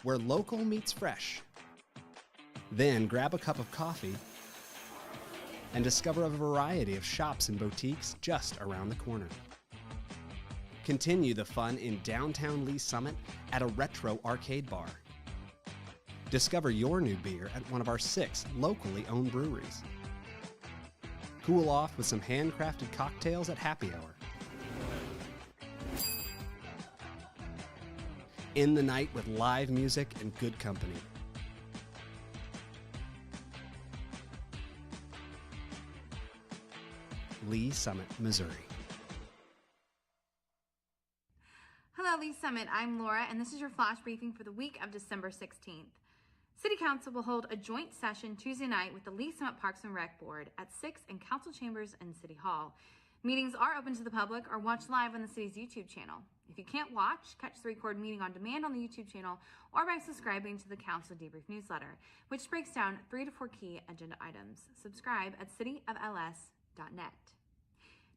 where local meets fresh. Then grab a cup of coffee and discover a variety of shops and boutiques just around the corner. Continue the fun in downtown Lee Summit at a retro arcade bar. Discover your new beer at one of our 6 locally owned breweries. Cool off with some handcrafted cocktails at happy hour. End the night with live music and good company. Lee Summit, Missouri. Hello, Lee Summit. I'm Laura, and this is your flash briefing for the week of December 16th. City Council will hold a joint session Tuesday night with the Lee Summit Parks and Rec Board at 6 in Council Chambers and City Hall. Meetings are open to the public or watch live on the city's YouTube channel. If you can't watch, catch the recorded meeting on demand on the YouTube channel or by subscribing to the Council Debrief newsletter, which breaks down 3 to 4 key agenda items. Subscribe at cityofls.net.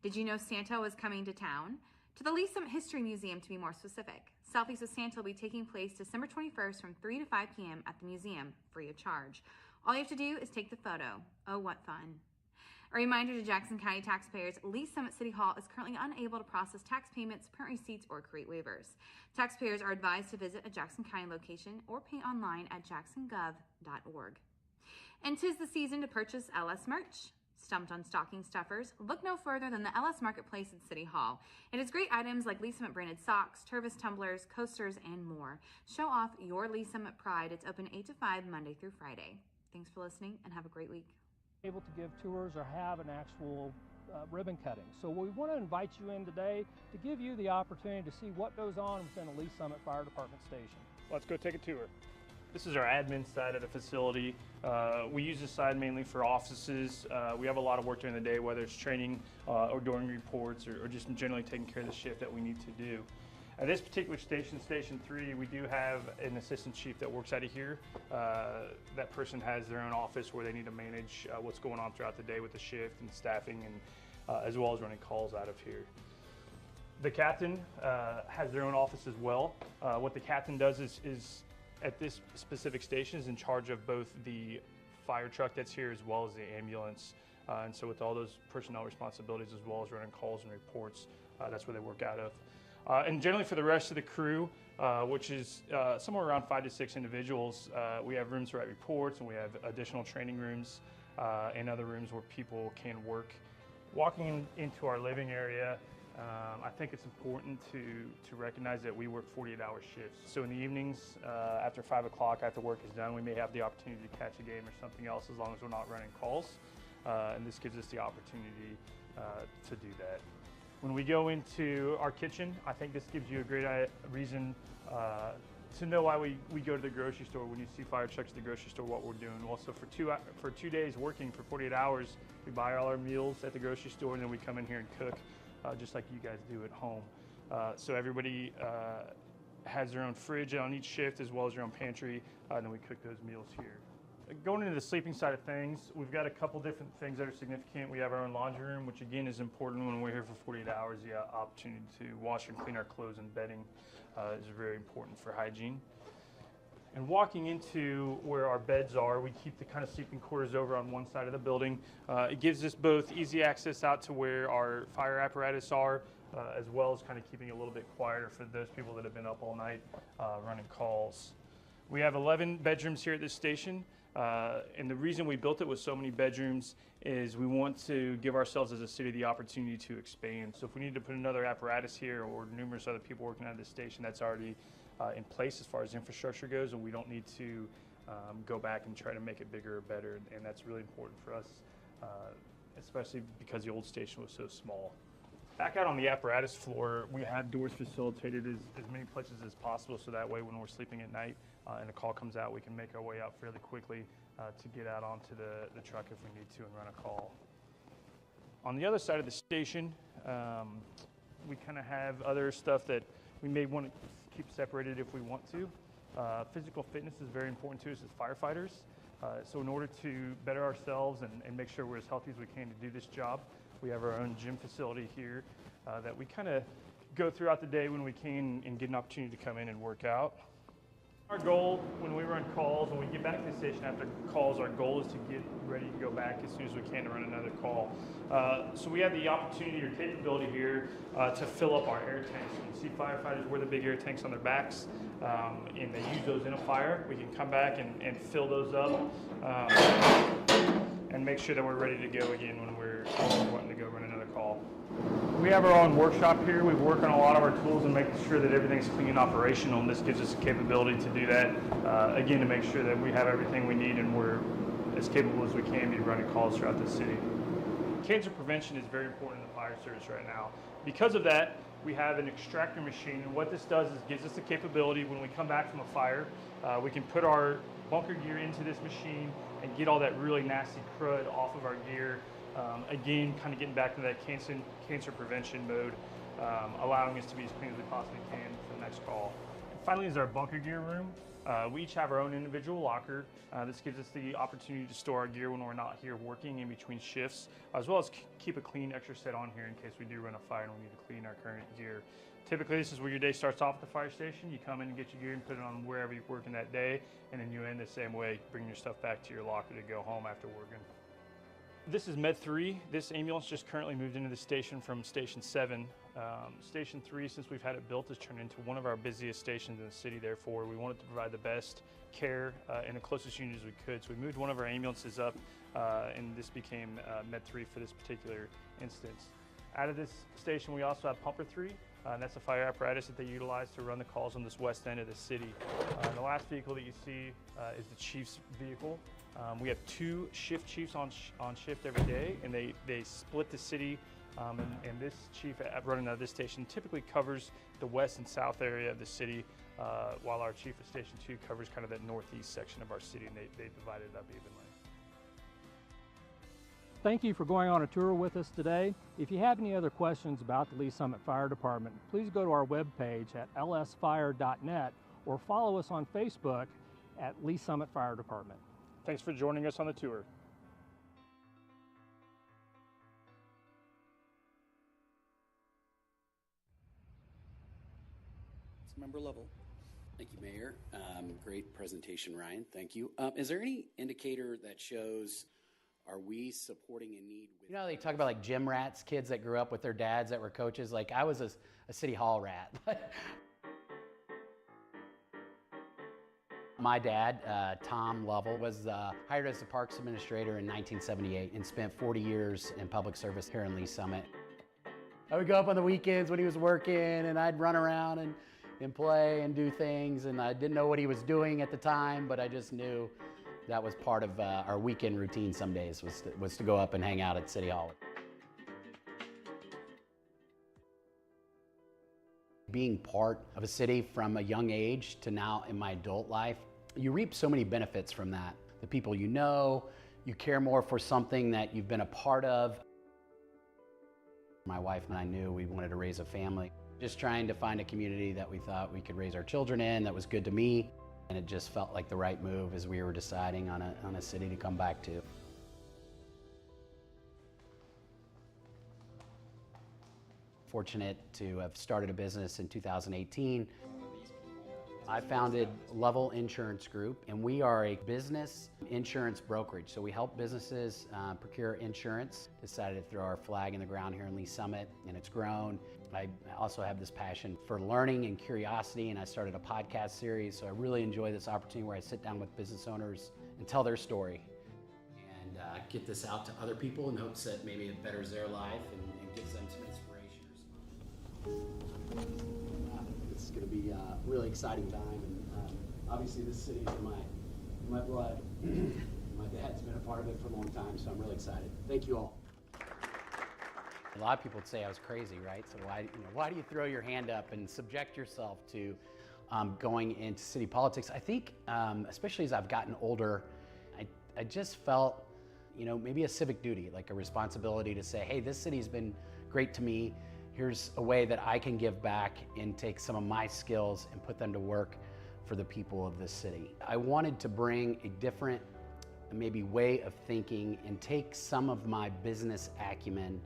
Did you know Santa was coming to town? To the Lee Summit History Museum, to be more specific. Selfies with Santa will be taking place December 21st from 3 to 5 p.m. at the museum, free of charge. All you have to do is take the photo. Oh, what fun. A reminder to Jackson County taxpayers, Lee Summit City Hall is currently unable to process tax payments, print receipts, or create waivers. Taxpayers are advised to visit a Jackson County location or pay online at jacksongov.org. And 'tis the season to purchase LS merch. Stumped on stocking stuffers? Look no further than the LS Marketplace at City Hall. It has great items like Lee Summit branded socks, Tervis tumblers, coasters, and more. Show off your Lee Summit pride. It's open 8 to 5 Monday through Friday. Thanks for listening and have a great week. Able to give tours or have an actual ribbon cutting. So we want to invite you in today to give you the opportunity to see what goes on within a Lee Summit Fire Department station. Let's go take a tour. This is our admin side of the facility. We use this side mainly for offices. We have a lot of work during the day, whether it's training or doing reports or just generally taking care of the shift that we need to do. At this particular station, Station 3, we do have an assistant chief that works out of here. That person has their own office where they need to manage what's going on throughout the day with the shift and staffing, and as well as running calls out of here. The captain has their own office as well. What the captain does is at this specific station is in charge of both the fire truck that's here as well as the ambulance. And so with all those personnel responsibilities as well as running calls and reports, that's where they work out of. And generally for the rest of the crew, which is somewhere around 5 to 6 individuals, we have rooms to write reports, and we have additional training rooms and other rooms where people can work. Walking into our living area, I think it's important to recognize that we work 48-hour shifts. So in the evenings, after 5 o'clock, after work is done, we may have the opportunity to catch a game or something else as long as we're not running calls. And this gives us the opportunity to do that. When we go into our kitchen, I think this gives you a great reason to know why we go to the grocery store. When you see fire trucks at the grocery store, what we're doing. Also for 2 days working for 48 hours, we buy all our meals at the grocery store, and then we come in here and cook. Just like you guys do at home. So everybody has their own fridge on each shift as well as their own pantry, and then we cook those meals here. Going into the sleeping side of things, we've got a couple different things that are significant. We have our own laundry room, which again is important when we're here for 48 hours. The opportunity to wash and clean our clothes and bedding is very important for hygiene. And walking into where our beds are, we keep the kind of sleeping quarters over on one side of the building. It gives us both easy access out to where our fire apparatus are, as well as kind of keeping it a little bit quieter for those people that have been up all night running calls. We have 11 bedrooms here at this station, and the reason we built it with so many bedrooms is we want to give ourselves as a city the opportunity to expand. So if we need to put another apparatus here or numerous other people working at this station, that's already in place as far as infrastructure goes, and we don't need to go back and try to make it bigger or better, and that's really important for us, especially because the old station was so small. Back out on the apparatus floor, we have doors facilitated as many places as possible, so that way when we're sleeping at night and a call comes out, we can make our way out fairly quickly to get out onto the truck if we need to and run a call. On the other side of the station, we kind of have other stuff that we may want to keep separated if we want to. Physical fitness is very important to us as firefighters. So in order to better ourselves and make sure we're as healthy as we can to do this job, we have our own gym facility here that we kind of go throughout the day when we can and get an opportunity to come in and work out. Our goal when we run calls, when we get back to the station after calls, our goal is to get ready to go back as soon as we can to run another call. So we have the opportunity or capability here to fill up our air tanks. You see firefighters wear the big air tanks on their backs, and they use those in a fire. We can come back and fill those up and make sure that we're ready to go again when we're wanting to go run another call. We have our own workshop here. We work on a lot of our tools and making sure that everything's clean and operational, and this gives us the capability to do that, again, to make sure that we have everything we need and we're as capable as we can be running calls throughout the city. Cancer prevention is very important in the fire service right now. Because of that, we have an extractor machine, and what this does is gives us the capability when we come back from a fire, we can put our bunker gear into this machine and get all that really nasty crud off of our gear. Again, kind of getting back to that cancer prevention mode, allowing us to be as clean as we possibly can for the next call. And finally is our bunker gear room. We each have our own individual locker. This gives us the opportunity to store our gear when we're not here working in between shifts, as well as keep a clean extra set on here in case we do run a fire and we need to clean our current gear. Typically, this is where your day starts off at the fire station. You come in and get your gear and put it on wherever you're working that day, and then you end the same way, bring your stuff back to your locker to go home after working. This is Med 3. This ambulance just currently moved into the station from Station 7. Station 3, since we've had it built, has turned into one of our busiest stations in the city. Therefore, we wanted to provide the best care and the closest unit as we could. So we moved one of our ambulances up, and this became Med 3 for this particular instance. Out of this station, we also have Pumper 3. And that's a fire apparatus that they utilize to run the calls on this west end of the city. The last vehicle that you see is the chief's vehicle. We have 2 shift chiefs on shift every day, and they split the city, and this chief running out of this station typically covers the west and south area of the city, while our chief of Station 2 covers kind of that northeast section of our city, and they divide it up evenly. Thank you for going on a tour with us today. If you have any other questions about the Lee Summit Fire Department, please go to our webpage at lsfire.net or follow us on Facebook at Lee Summit Fire Department. Thanks for joining us on the tour. It's member level. Thank you, Mayor. Great presentation, Ryan. Thank you. Is there any indicator that shows, are we supporting a need? You know, they talk about like gym rats, kids that grew up with their dads that were coaches. Like I was a city hall rat. My dad, Tom Lovell, was hired as the Parks Administrator in 1978 and spent 40 years in public service here in Lee Summit. I would go up on the weekends when he was working, and I'd run around and play and do things, and I didn't know what he was doing at the time, but I just knew that was part of our weekend routine some days, was to go up and hang out at City Hall. Being part of a city from a young age to now in my adult life, you reap so many benefits from that. The people you know, you care more for something that you've been a part of. My wife and I knew we wanted to raise a family. Just trying to find a community that we thought we could raise our children in, that was good to me. And it just felt like the right move as we were deciding on a city to come back to. Fortunate to have started a business in 2018. I founded Level Insurance Group, and we are a business insurance brokerage. So we help businesses procure insurance. Decided to throw our flag in the ground here in Lee Summit, and it's grown. I also have this passion for learning and curiosity, and I started a podcast series. So I really enjoy this opportunity where I sit down with business owners and tell their story and get this out to other people in hopes that maybe it betters their life and gives them some inspiration. It's going to be a really exciting time, and obviously this city is in my blood. My dad's been a part of it for a long time, so I'm really excited. Thank you all. A lot of people would say I was crazy, right? So why do you throw your hand up and subject yourself to going into city politics? I think, especially as I've gotten older, I just felt, maybe a civic duty, like a responsibility to say, hey, this city's been great to me. Here's a way that I can give back and take some of my skills and put them to work for the people of this city. I wanted to bring a different, maybe way of thinking and take some of my business acumen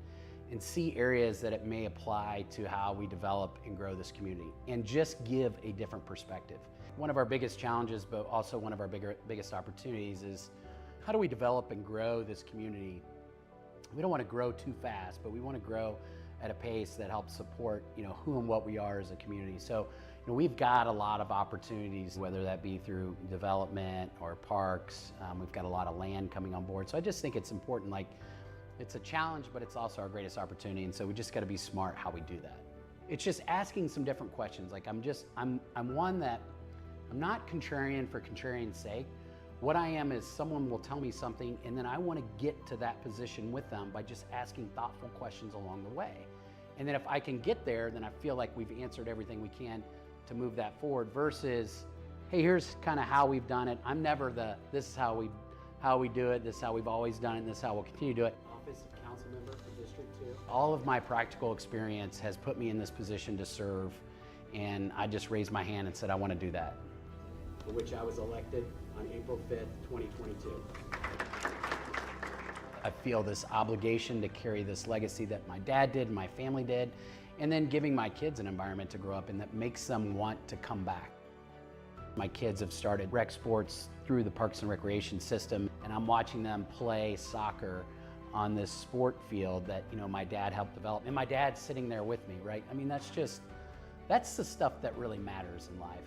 and see areas that it may apply to how we develop and grow this community and just give a different perspective. One of our biggest challenges, but also one of our biggest opportunities, is how do we develop and grow this community? We don't want to grow too fast, but we want to grow at a pace that helps support, who and what we are as a community. So, we've got a lot of opportunities, whether that be through development or parks. We've got a lot of land coming on board. So I just think it's important, it's a challenge, but it's also our greatest opportunity. And so we just got to be smart how we do that. It's just asking some different questions. I'm one that I'm not contrarian for contrarian's sake. What I am is someone will tell me something, and then I want to get to that position with them by just asking thoughtful questions along the way. And then if I can get there, then I feel like we've answered everything we can to move that forward, versus, hey, here's kind of how we've done it. I'm never this is how we do it, this is how we've always done it, and this is how we'll continue to do it. Office of Council Member for District 2. All of my practical experience has put me in this position to serve, and I just raised my hand and said I want to do that. For which I was elected on April 5th, 2022. I feel this obligation to carry this legacy that my dad did, my family did, and then giving my kids an environment to grow up in that makes them want to come back. My kids have started rec sports through the Parks and Recreation system, and I'm watching them play soccer on this sport field that, my dad helped develop. And my dad's sitting there with me, right? I mean, that's the stuff that really matters in life.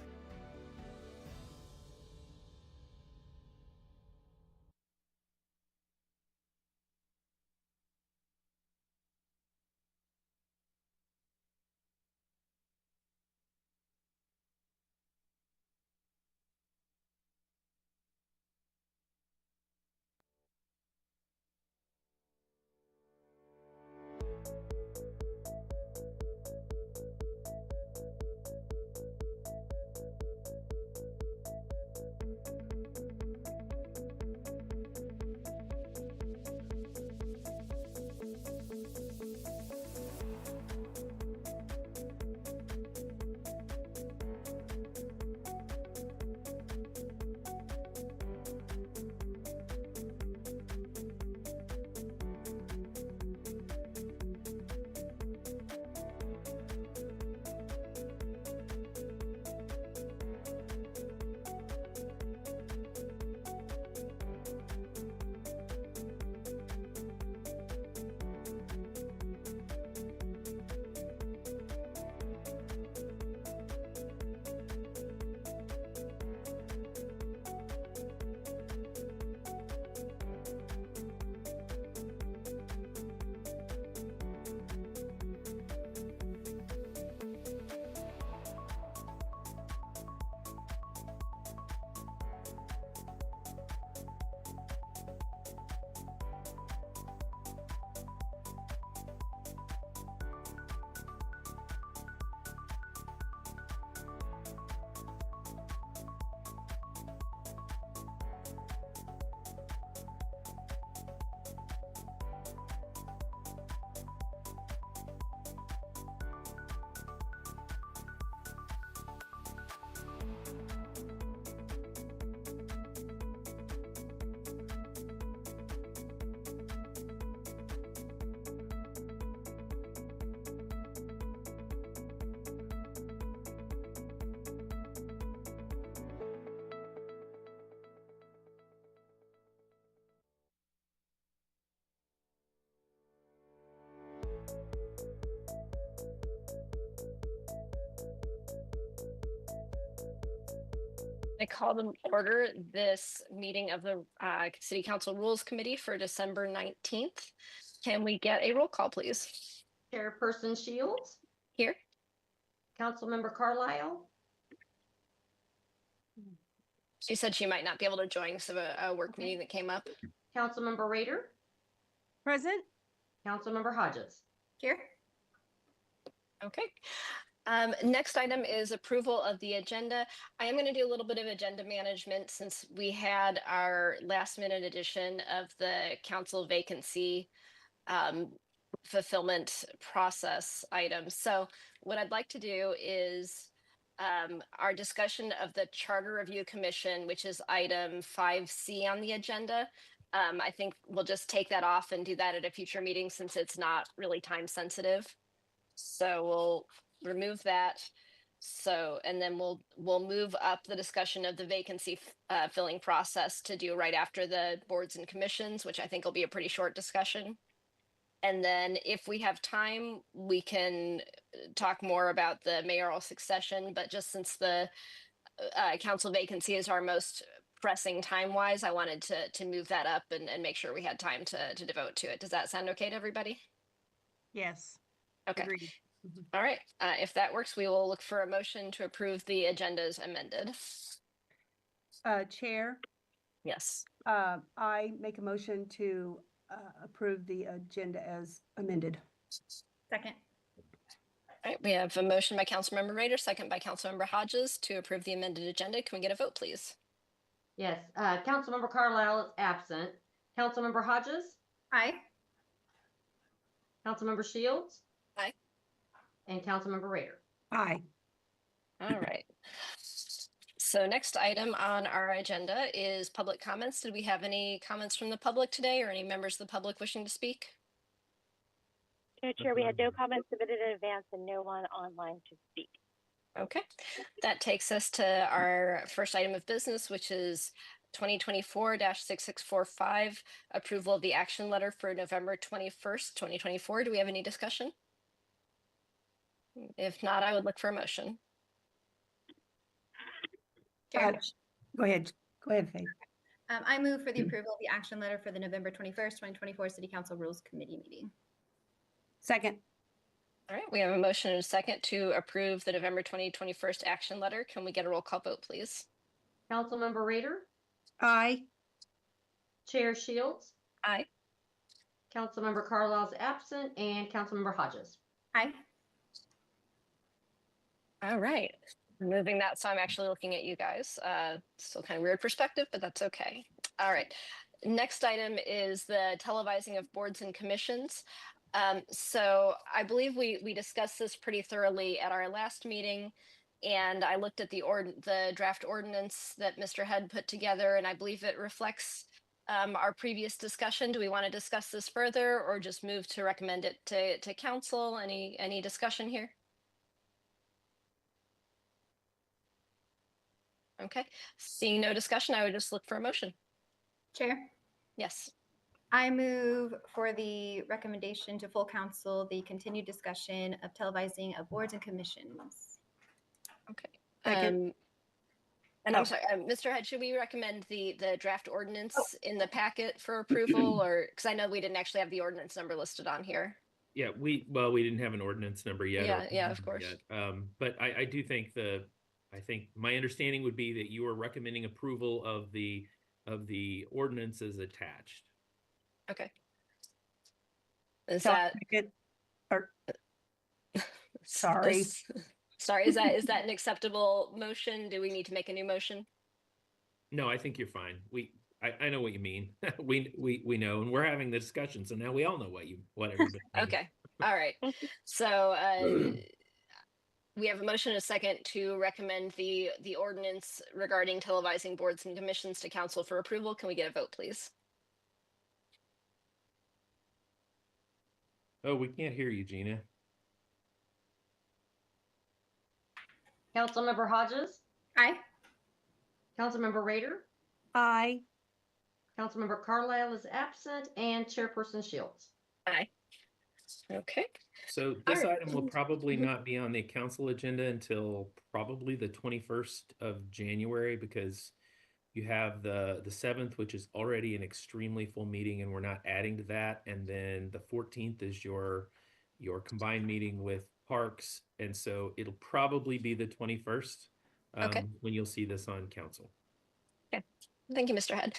I call to order this meeting of the City Council Rules Committee for December 19th. Can we get a roll call, please? Chairperson Shields, Here. Councilmember Carlisle, She said she might not be able to join because of a work meeting that came up. Councilmember Rader, Present. Councilmember Hodges. Here. Okay. Next item is approval of the agenda. I am going to do a little bit of agenda management since we had our last minute edition of the council vacancy fulfillment process items. So what I'd like to do is our discussion of the Charter Review Commission, which is item 5C on the agenda. I think we'll just take that off and do that at a future meeting since it's not really time sensitive. So we'll remove that. So, and then we'll move up the discussion of the vacancy filling process to do right after the boards and commissions, which I think will be a pretty short discussion. And then if we have time, we can talk more about the mayoral succession. But just since the council vacancy is our most pressing time-wise, I wanted to move that up and make sure we had time to devote to it. Does that sound okay to everybody? Yes. Okay. Agreed. All right. If that works, we will look for a motion to approve the agenda as amended. Chair, Yes. I make a motion to approve the agenda as amended. Second. All right. We have a motion by Councilmember Rader, second by Councilmember Hodges to approve the amended agenda. Can we get a vote, please? Yes, Councilmember Carlisle is absent. Councilmember Hodges, Aye. Councilmember Shields. Aye. And Councilmember Rader. Aye. All right. So next item on our agenda is public comments. Did we have any comments from the public today or any members of the public wishing to speak? Chair, we had no comments submitted in advance and no one online to speak. Okay, that takes us to our first item of business, which is 2024-6645, approval of the action letter for November 21st, 2024. Do we have any discussion? If not, I would look for a motion. Chair. Go ahead. Go ahead, Faith. I move for the approval of the action letter for the November 21st, 2024 City Council Rules Committee meeting. Second. All right, we have a motion and a second to approve the November 2021 action letter. Can we get a roll call vote, please? Councilmember Rader, Aye. Chair Shields, Aye. Councilmember Carlisle is absent, and Councilmember Hodges. Aye. All right, moving that, so I'm actually looking at you guys. Still kind of weird perspective, but that's okay. All right, next item is the televising of boards and commissions. So I believe we discussed this pretty thoroughly at our last meeting, and I looked at the draft ordinance that Mr. Head put together, and I believe it reflects our previous discussion. Do we want to discuss this further or just move to recommend it to council? Any discussion here? Okay, seeing no discussion, I would just look for a motion. Chair. Yes. I move for the recommendation to full council, the continued discussion of televising of boards and commissions. Okay. Second. And I'm sorry, Mr. Head, should we recommend the draft ordinance in the packet for approval, or because I know we didn't actually have the ordinance number listed on here? Yeah, we didn't have an ordinance number yet. Yeah, of course. But I do think I think my understanding would be that you are recommending approval of the ordinance as attached. Okay. Is that Sorry. Sorry, is that an acceptable motion? Do we need to make a new motion? No, I think you're fine. I know what you mean. we know, and we're having the discussion, so now we all know what everybody means. Okay. All right. So we have a motion and a second to recommend the ordinance regarding televising boards and commissions to council for approval. Can we get a vote, please? Oh, we can't hear you, Gina. Councilmember Hodges, Aye. Councilmember Rader, Aye. Councilmember Carlisle is absent, and Chairperson Shields. Aye. Okay. So this item will probably not be on the council agenda until probably the 21st of January, because you have the 7th, which is already an extremely full meeting, and we're not adding to that. And then the 14th is your combined meeting with Parks, and so it'll probably be the 21st when you'll see this on council. Okay. Thank you, Mr. Head.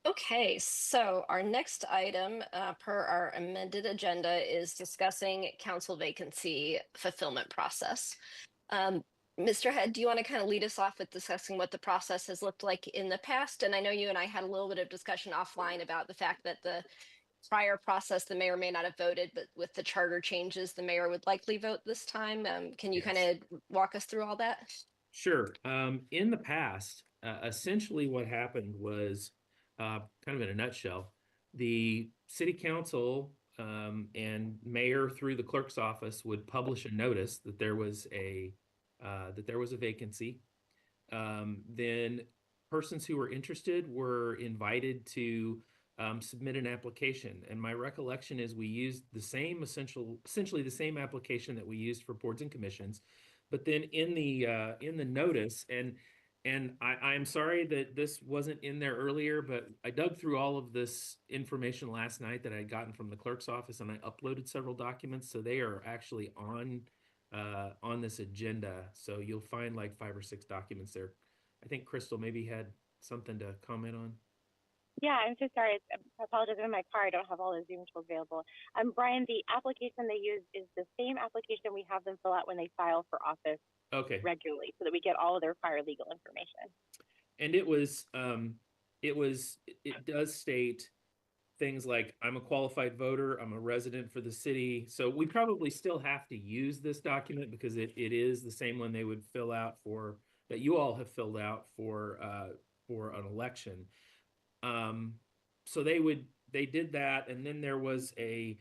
Okay, so our next item per our amended agenda is discussing council vacancy fulfillment process. Mr. Head, do you want to kind of lead us off with discussing what the process has looked like in the past? And I know you and I had a little bit of discussion offline about the fact that the prior process, the mayor may not have voted, but with the charter changes, the mayor would likely vote this time. Can you kind of walk us through all that? Sure. In the past, essentially what happened was, kind of in a nutshell, the city council and mayor through the clerk's office would publish a notice that there was a that there was a vacancy. Then persons who were interested were invited to submit an application. And my recollection is we used the same essentially the same application that we used for boards and commissions, but then in the notice, and I'm sorry that this wasn't in there earlier, but I dug through all of this information last night that I had gotten from the clerk's office, and I uploaded several documents, so they are actually on this agenda. So you'll find like 5 or 6 documents there. I think Crystal maybe had something to comment on. Yeah, I'm so sorry. I apologize. I'm in my car. I don't have all the Zoom tools available. Brian, the application they use is the same application we have them fill out when they file for office regularly, so that we get all of their prior legal information. And it does state things like, I'm a qualified voter, I'm a resident for the city. So we probably still have to use this document because it is the same one they would fill out for, that you all have filled out for an election. So they did that, and then there was a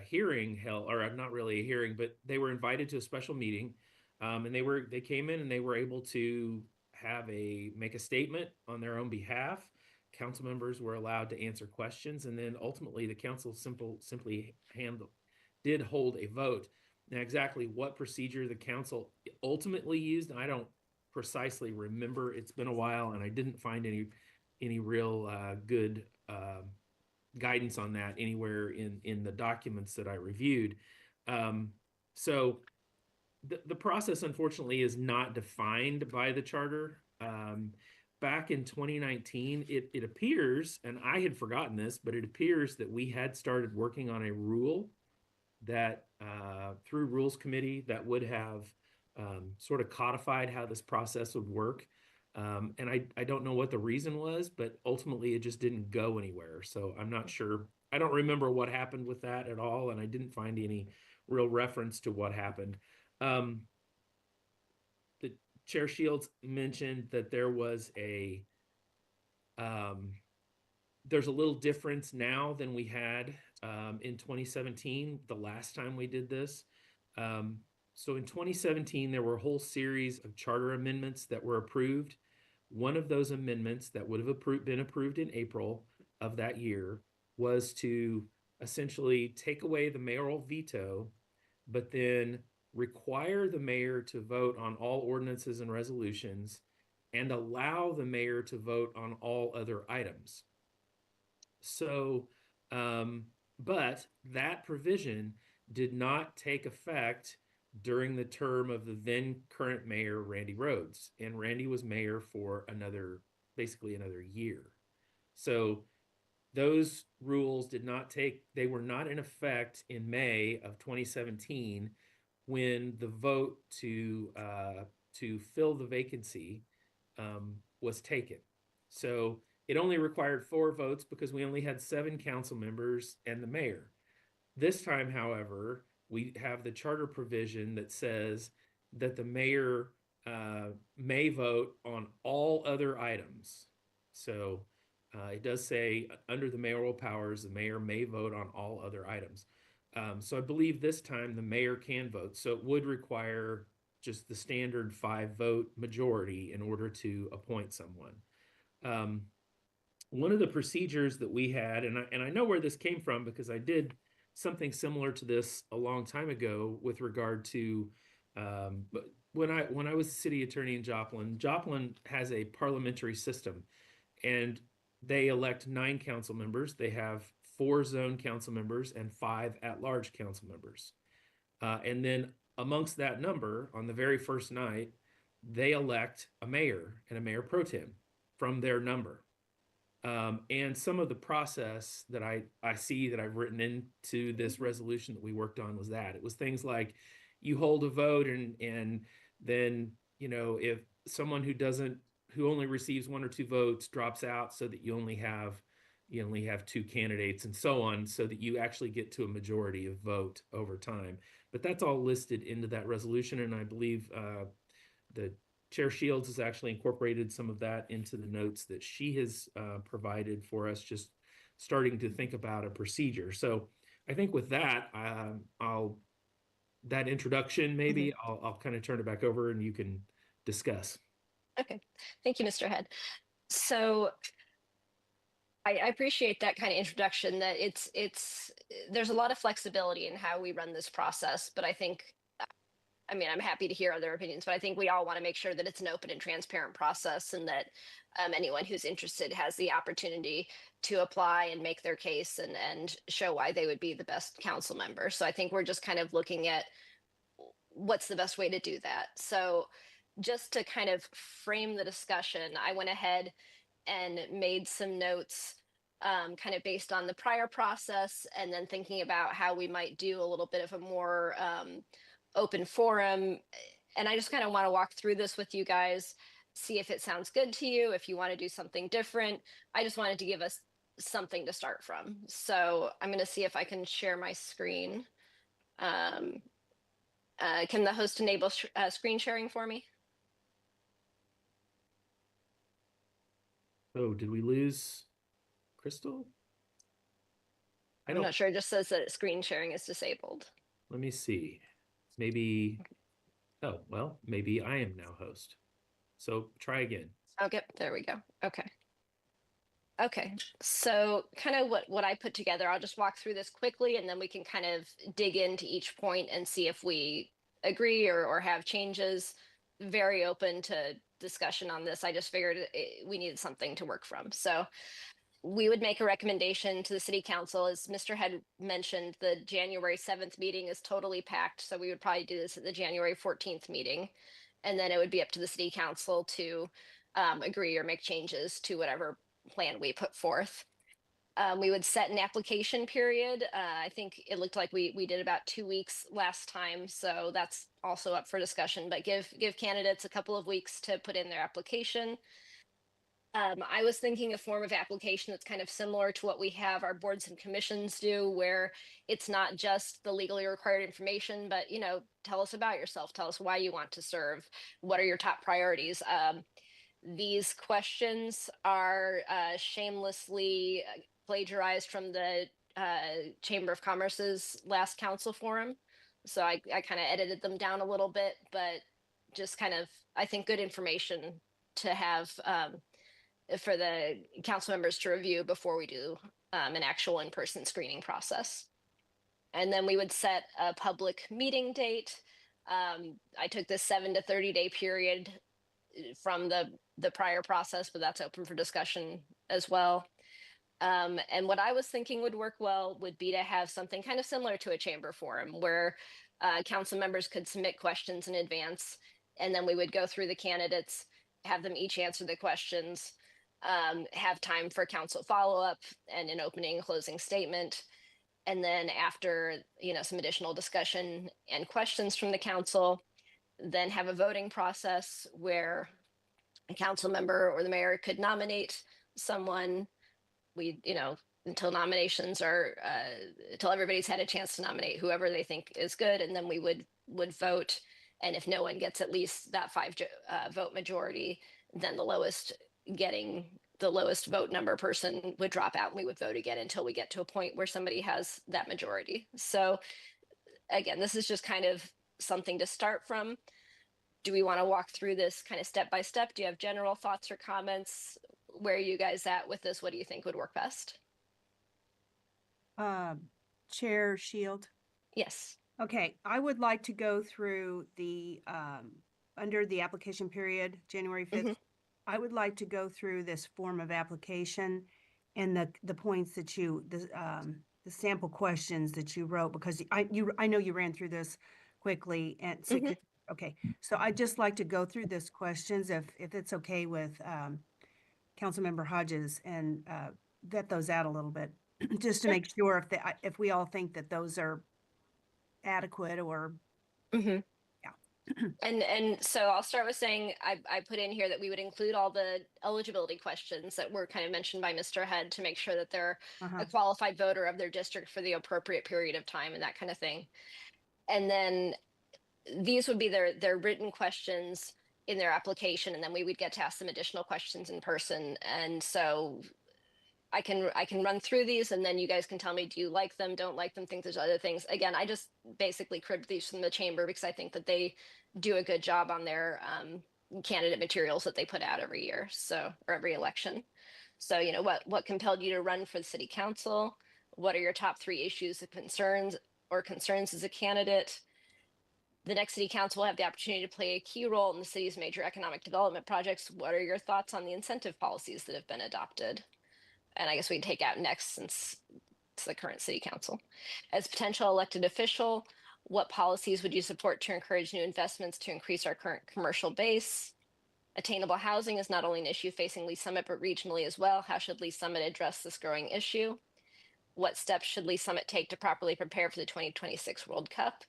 hearing held, or not really a hearing, but they were invited to a special meeting, and they came in and they were able to make a statement on their own behalf. Council members were allowed to answer questions, and then ultimately the council simply did hold a vote. Now, exactly what procedure the council ultimately used, I don't precisely remember. It's been a while, and I didn't find any real good guidance on that anywhere in the documents that I reviewed. So the process, unfortunately, is not defined by the charter. Back in 2019, it appears, and I had forgotten this, but it appears that we had started working on a rule that through Rules Committee that would have sort of codified how this process would work. And I don't know what the reason was, but ultimately it just didn't go anywhere. So I'm not sure. I don't remember what happened with that at all, and I didn't find any real reference to what happened. The Chair Shields mentioned that there was there's a little difference now than we had in 2017, the last time we did this. So in 2017, there were a whole series of charter amendments that were approved. One of those amendments that would have been approved in April of that year was to essentially take away the mayoral veto, but then require the mayor to vote on all ordinances and resolutions and allow the mayor to vote on all other items. So, but that provision did not take effect during the term of the then current mayor, Randy Rhodes. And Randy was mayor for basically another year. So those rules they were not in effect in May of 2017 when the vote to fill the vacancy was taken. So it only required 4 votes because we only had 7 council members and the mayor. This time, however, we have the charter provision that says that the mayor may vote on all other items. So it does say under the mayoral powers, the mayor may vote on all other items. So I believe this time the mayor can vote. So it would require just the standard 5-vote majority in order to appoint someone. One of the procedures that we had, and I know where this came from because I did something similar to this a long time ago with regard to when I was city attorney in Joplin. Joplin has a parliamentary system, and they elect 9 council members. They have 4 zone council members and 5 at-large council members. And then amongst that number, on the very first night, they elect a mayor and a mayor pro tem from their number. And some of the process that I see that I've written into this resolution that we worked on was that. It was things like you hold a vote and then, if someone who only receives 1 or 2 votes drops out so that you only have 2 candidates and so on, so that you actually get to a majority of vote over time. But that's all listed into that resolution, and I believe the Chair Shields has actually incorporated some of that into the notes that she has provided for us, just starting to think about a procedure. So I think with that, I'll that introduction, maybe I'll kind of turn it back over and you can discuss. Okay, thank you, Mr. Head. So I appreciate that kind of introduction, that there's a lot of flexibility in how we run this process, but I think, I mean, I'm happy to hear other opinions, but I think we all want to make sure that it's an open and transparent process, and that anyone who's interested has the opportunity to apply and make their case and show why they would be the best council member. So I think we're just kind of looking at what's the best way to do that. So just to kind of frame the discussion, I went ahead and made some notes kind of based on the prior process, and then thinking about how we might do a little bit of a more open forum. And I just kind of want to walk through this with you guys, see if it sounds good to you, if you want to do something different. I just wanted to give us something to start from. So I'm going to see if I can share my screen. Can the host enable screen sharing for me? Oh, did we lose Crystal? I'm not sure. It just says that screen sharing is disabled. Let me see. Maybe, oh, well, maybe I am now host. So try again. Okay, there we go. Okay. Okay, so kind of what I put together, I'll just walk through this quickly, and then we can kind of dig into each point and see if we agree or have changes. Very open to discussion on this. I just figured we needed something to work from. So we would make a recommendation to the city council. As Mr. Head mentioned, the January 7th meeting is totally packed, so we would probably do this at the January 14th meeting. And then it would be up to the city council to agree or make changes to whatever plan we put forth. We would set an application period. I think it looked like we did about 2 weeks last time, so that's also up for discussion, but give candidates a couple of weeks to put in their application. I was thinking a form of application that's kind of similar to what we have our boards and commissions do, where it's not just the legally required information, but, you know, tell us about yourself, tell us why you want to serve, what are your top priorities. These questions are shamelessly plagiarized from the Chamber of Commerce's last council forum. So I kind of edited them down a little bit, but just kind of, I think, good information to have for the council members to review before we do an actual in-person screening process. And then we would set a public meeting date. I took this 7 to 30 day period from the prior process, but that's open for discussion as well. And what I was thinking would work well would be to have something kind of similar to a chamber forum, where council members could submit questions in advance, and then we would go through the candidates, have them each answer the questions, have time for council follow-up and an opening and closing statement. And then after, you know, some additional discussion and questions from the council, then have a voting process where a council member or the mayor could nominate someone. We, you know, until nominations are, until everybody's had a chance to nominate whoever they think is good, and then we would vote. And if no one gets at least that 5 vote majority, then the lowest vote number person would drop out, and we would vote again until we get to a point where somebody has that majority. So again, this is just kind of something to start from. Do we want to walk through this kind of step by step? Do you have general thoughts or comments? Where are you guys at with this? What do you think would work best? Chair Shield? Yes. Okay, I would like to go through the, under the application period, January 5th. I would like to go through this form of application and the points that you, the sample questions that you wrote, because I know you ran through this quickly and okay. So I'd just like to go through these questions if it's okay with Councilmember Hodges, and vet those out a little bit, just to make sure if we all think that those are adequate or yeah. And so I'll start with saying I put in here that we would include all the eligibility questions that were kind of mentioned by Mr. Head to make sure that they're a qualified voter of their district for the appropriate period of time and that kind of thing. And then these would be their written questions in their application, and then we would get to ask them additional questions in person. And so I can run through these, and then you guys can tell me, do you like them, don't like them, think there's other things. Again, I just basically cribbed these from the chamber because I think that they do a good job on their candidate materials that they put out every year, so, or every election. So, you know, what compelled you to run for the city council? What are your top 3 issues of concerns as a candidate? The next city council will have the opportunity to play a key role in the city's major economic development projects. What are your thoughts on the incentive policies that have been adopted? And I guess we can take out next, since it's the current city council. As potential elected official, what policies would you support to encourage new investments to increase our current commercial base? Attainable housing is not only an issue facing Lee Summit, but regionally as well. How should Lee Summit address this growing issue? What steps should Lee Summit take to properly prepare for the 2026 World Cup?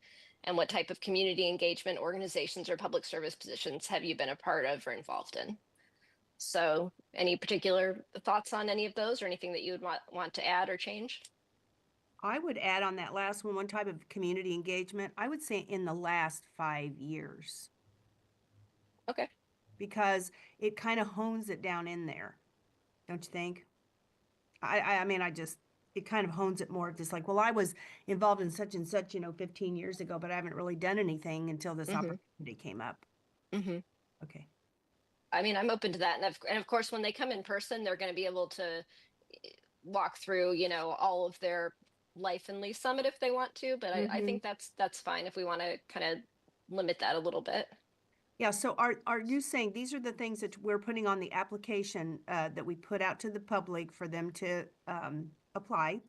And what type of community engagement organizations or public service positions have you been a part of or involved in? So any particular thoughts on any of those, or anything that you would want to add or change? I would add on that last one type of community engagement. I would say in the last 5 years. Okay. Because it kind of hones it down in there, don't you think? I mean, it kind of hones it more, just like, well, I was involved in such and such, 15 years ago, but I haven't really done anything until this opportunity came up. Okay. I mean, I'm open to that. And of course, when they come in person, they're going to be able to walk through, all of their life in Lee Summit if they want to. But I think that's fine if we want to kind of limit that a little bit. Yeah. So are you saying these are the things that we're putting on the application that we put out to the public for them to apply?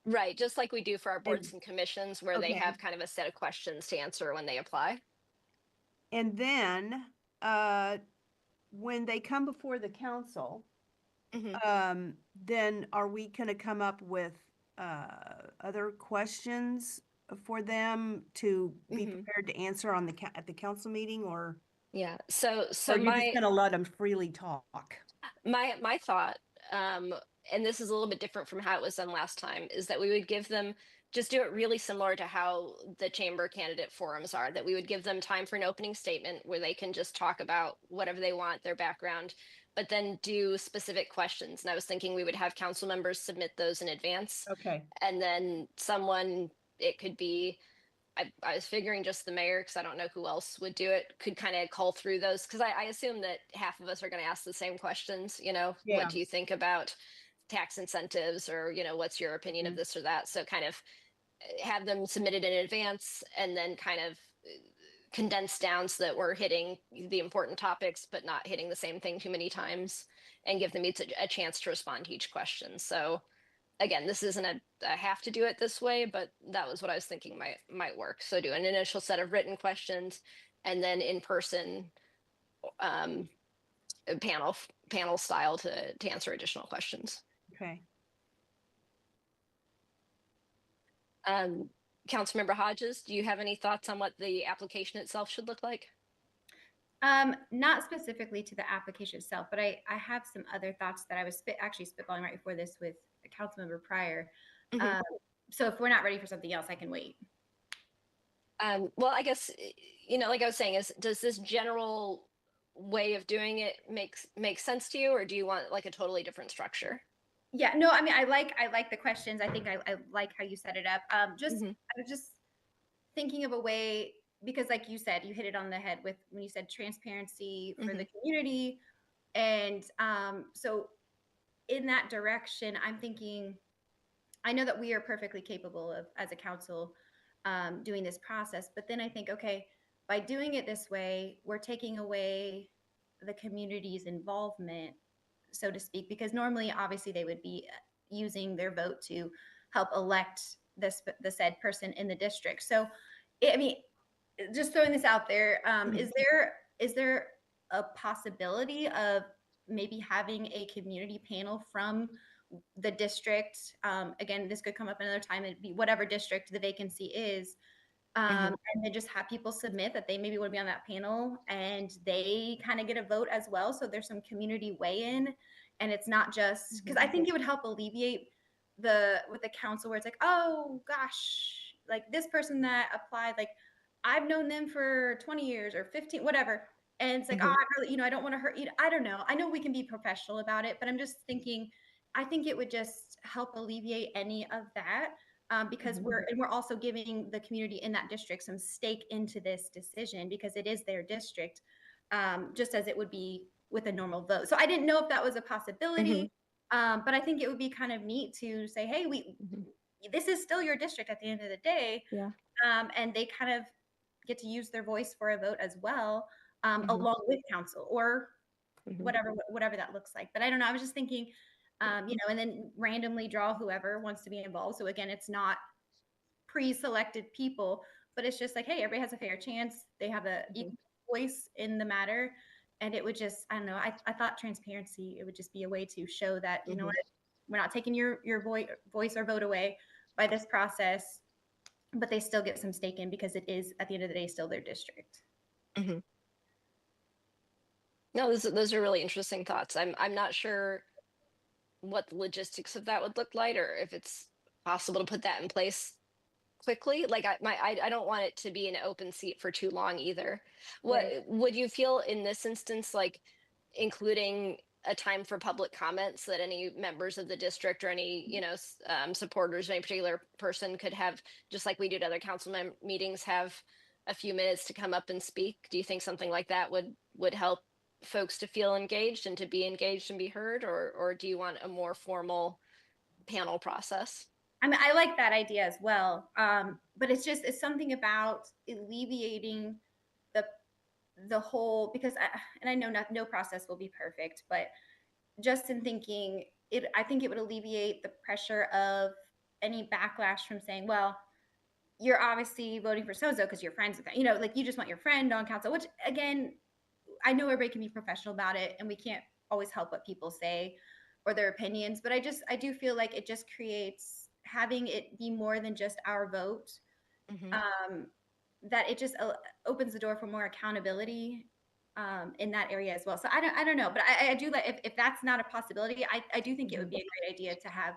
Right. Just like we do for our boards and commissions, where they have kind of a set of questions to answer when they apply. And then when they come before the council, then are we going to come up with other questions for them to be prepared to answer on at the council meeting, or? Yeah. So or you're just going to let them freely talk? My thought, and this is a little bit different from how it was done last time, is that we would give them, just do it really similar to how the chamber candidate forums are, that we would give them time for an opening statement where they can just talk about whatever they want, their background, but then do specific questions. And I was thinking we would have council members submit those in advance. Okay. And then it could be, I was figuring just the mayor, because I don't know who else would do it, could kind of call through those, because I assume that half of us are going to ask the same questions, What do you think about tax incentives, or, what's your opinion of this or that? So kind of have them submitted in advance, and then kind of condense down so that we're hitting the important topics, but not hitting the same thing too many times, and give them each a chance to respond to each question. So again, this isn't a have to do it this way, but that was what I was thinking might work. So do an initial set of written questions, and then in person panel style to answer additional questions. Okay. Councilmember Hodges, do you have any thoughts on what the application itself should look like? Not specifically to the application itself, but I have some other thoughts that I was actually spitballing right before this with a council member prior. So if we're not ready for something else, I can wait. Well, I guess, like I was saying, does this general way of doing it make sense to you, or do you want like a totally different structure? Yeah, no, I mean, I like the questions. I think I like how you set it up. I was just thinking of a way, because like you said, you hit it on the head with when you said transparency for the community. And so in that direction, I'm thinking, I know that we are perfectly capable of, as a council, doing this process, but then I think, okay, by doing it this way, we're taking away the community's involvement, so to speak, because normally, obviously, they would be using their vote to help elect the said person in the district. So, I mean, just throwing this out there, is there a possibility of maybe having a community panel from the district? Again, this could come up another time. It'd be whatever district the vacancy is. And then just have people submit that they maybe would be on that panel, and they kind of get a vote as well. So there's some community weigh-in, and it's not just, because I think it would help alleviate with the council where it's like, oh gosh, like this person that applied, like I've known them for 20 years or 15, whatever. And it's like, oh, I really, I don't want to hurt you. I don't know. I know we can be professional about it, but I'm just thinking I think it would just help alleviate any of that. Because we're also giving the community in that district some stake into this decision because it is their district, just as it would be with a normal vote. So I didn't know if that was a possibility, but I think it would be kind of neat to say, hey, this is still your district at the end of the day. Yeah. And they kind of get to use their voice for a vote as well, along with council or whatever that looks like. But I don't know. I was just thinking, and then randomly draw whoever wants to be involved. So again, it's not pre-selected people, but it's just like, hey, everybody has a fair chance. They have a equal voice in the matter. And it would just, I don't know, I thought transparency, it would just be a way to show that, you know what, we're not taking your voice or vote away by this process, but they still get some stake in because it is, at the end of the day, still their district. No, those are really interesting thoughts. I'm not sure what the logistics of that would look like, or if it's possible to put that in place quickly. Like I don't want it to be an open seat for too long either. What would you feel in this instance, like including a time for public comments that any members of the district or any supporters of any particular person could have, just like we do at other council meetings, have a few minutes to come up and speak? Do you think something like that would help folks to feel engaged and to be engaged and be heard, or do you want a more formal panel process? I mean, I like that idea as well, but it's something about alleviating the whole, because I know no process will be perfect, but just in thinking it, I think it would alleviate the pressure of any backlash from saying, well, you're obviously voting for so-and-so because you're friends with them, like you just want your friend on council, which again, I know everybody can be professional about it and we can't always help what people say or their opinions, but I do feel like it just creates, having it be more than just our vote, that it just opens the door for more accountability in that area as well. So I don't know, but I do like, if that's not a possibility, I do think it would be a great idea to have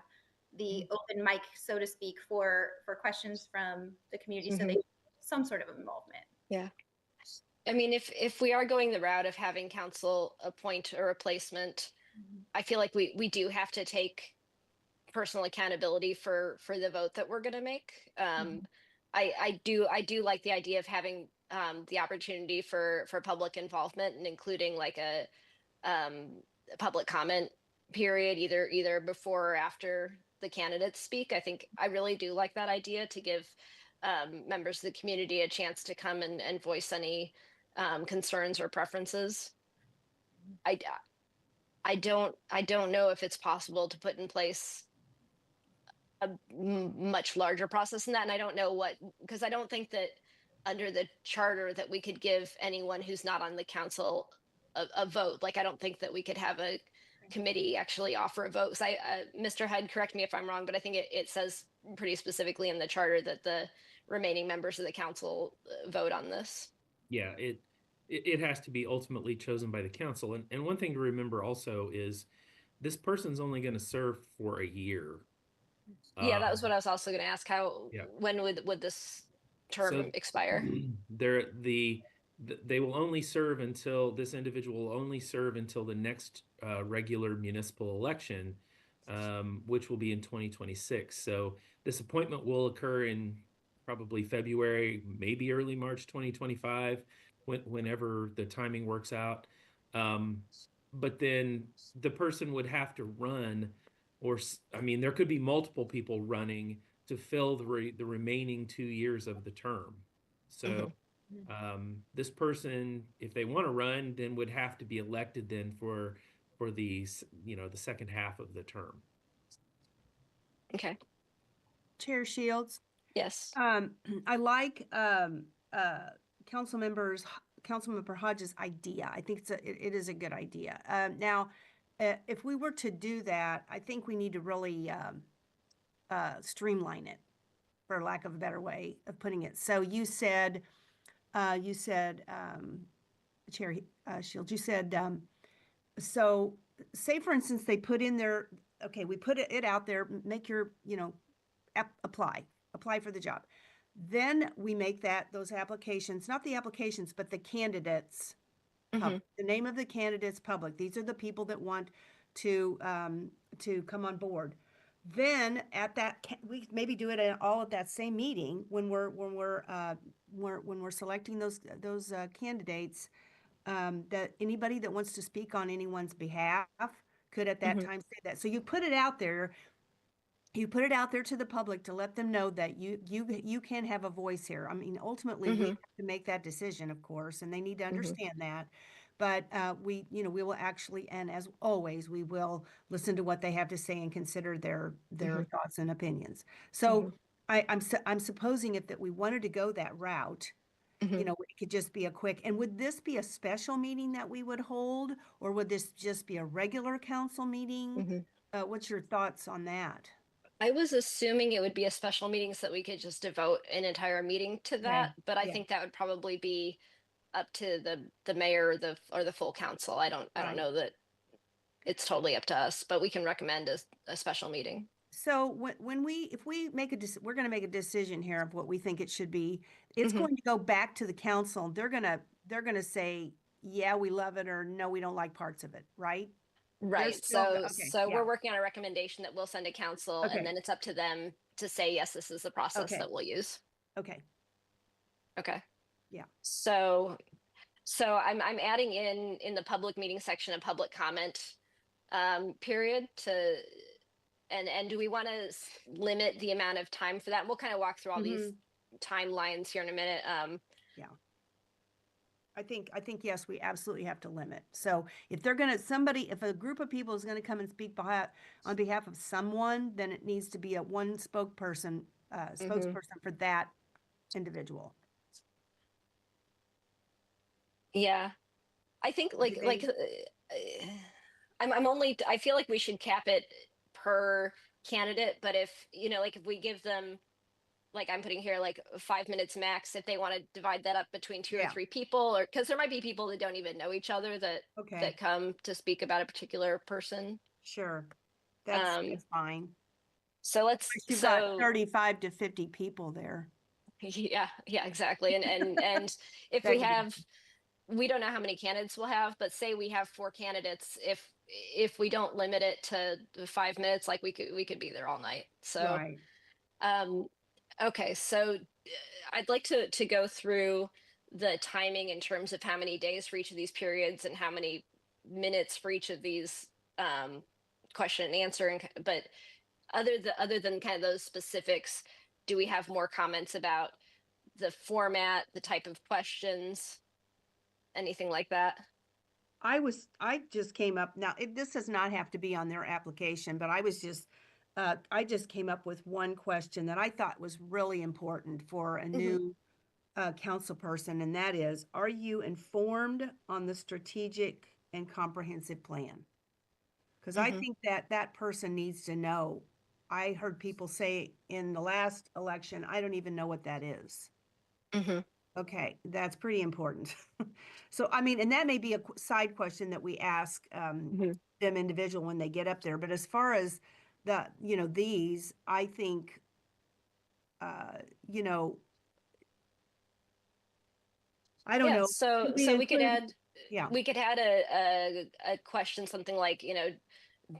the open mic, so to speak, for questions from the community, so they some sort of involvement. Yeah. I mean, if we are going the route of having council appoint a replacement, I feel like we do have to take personal accountability for the vote that we're going to make. I do like the idea of having the opportunity for public involvement and including like a public comment period, either before or after the candidates speak. I really do like that idea, to give members of the community a chance to come and voice any concerns or preferences. I don't know if it's possible to put in place a much larger process than that, and I don't know because I don't think that under the charter that we could give anyone who's not on the council a vote. Like, I don't think that we could have a committee actually offer a vote. So Mr. Head, correct me if I'm wrong, but I think it says pretty specifically in the charter that the remaining members of the council vote on this. Yeah, it has to be ultimately chosen by the council. And one thing to remember also is this person's only going to serve for a year. Yeah, that was what I was also going to ask. When would this term expire? They will only serve until, this individual will only serve until the next regular municipal election, which will be in 2026. So this appointment will occur in probably February, maybe early March 2025, whenever the timing works out. But then the person would have to run, there could be multiple people running to fill the remaining 2 years of the term. So this person, if they want to run, then would have to be elected then for the second half of the term. Okay. Chair Shields. Yes. I like Councilmember Hodges' idea. I think it is a good idea. Now, if we were to do that, I think we need to really streamline it, for lack of a better way of putting it. So you said, Chair Shields, you said, so say for instance, they put in their, okay, we put it out there, make your, apply for the job. Then we make those applications, not the applications, but the candidates, the name of the candidates public. These are the people that want to come on board. Then at that, we maybe do it all at that same meeting when we're selecting those candidates. That anybody that wants to speak on anyone's behalf could at that time say that. So you put it out there. You put it out there to the public to let them know that you can have a voice here. I mean, ultimately, we have to make that decision, of course, and they need to understand that. But we will actually, and as always, we will listen to what they have to say and consider their thoughts and opinions. So I'm supposing if that we wanted to go that route, it could just be a quick. And would this be a special meeting that we would hold, or would this just be a regular council meeting? What's your thoughts on that? I was assuming it would be a special meeting so that we could just devote an entire meeting to that, but I think that would probably be up to the mayor or the full council. I don't know that it's totally up to us, but we can recommend a special meeting. So if we make we're going to make a decision here of what we think it should be. It's going to go back to the council. They're going to say, yeah, we love it, or no, we don't like parts of it, right? Right. So we're working on a recommendation that we'll send to council, and then it's up to them to say, yes, this is the process that we'll use. Okay. Yeah. So I'm adding in the public meeting section a public comment period to, and do we want to limit the amount of time for that? And we'll kind of walk through all these timelines here in a minute. Yeah. I think yes, we absolutely have to limit. So if they're going to, if a group of people is going to come and speak on behalf of someone, then it needs to be one spokesperson for that individual. Yeah, I think I feel like we should cap it per candidate, but if we give them, like I'm putting here, like 5 minutes max, if they want to divide that up between 2 or 3 people, or because there might be people that don't even know each other that come to speak about a particular person. Sure, that's fine. So let's you've got 35 to 50 people there. Yeah, exactly. And if we don't know how many candidates we'll have, but say we have 4 candidates, if we don't limit it to 5 minutes, like we could be there all night. So okay, so I'd like to go through the timing in terms of how many days for each of these periods and how many minutes for each of these question and answer. But other than kind of those specifics, do we have more comments about the format, the type of questions, anything like that? I just came up, now this does not have to be on their application, but I just came up with one question that I thought was really important for a new council person, and that is, are you informed on the strategic and comprehensive plan? Because I think that person needs to know. I heard people say in the last election, I don't even know what that is. Okay, that's pretty important. So, I mean, and that may be a side question that we ask them individual when they get up there. But as far as these, I think, I don't know. So we could add, a question, something like,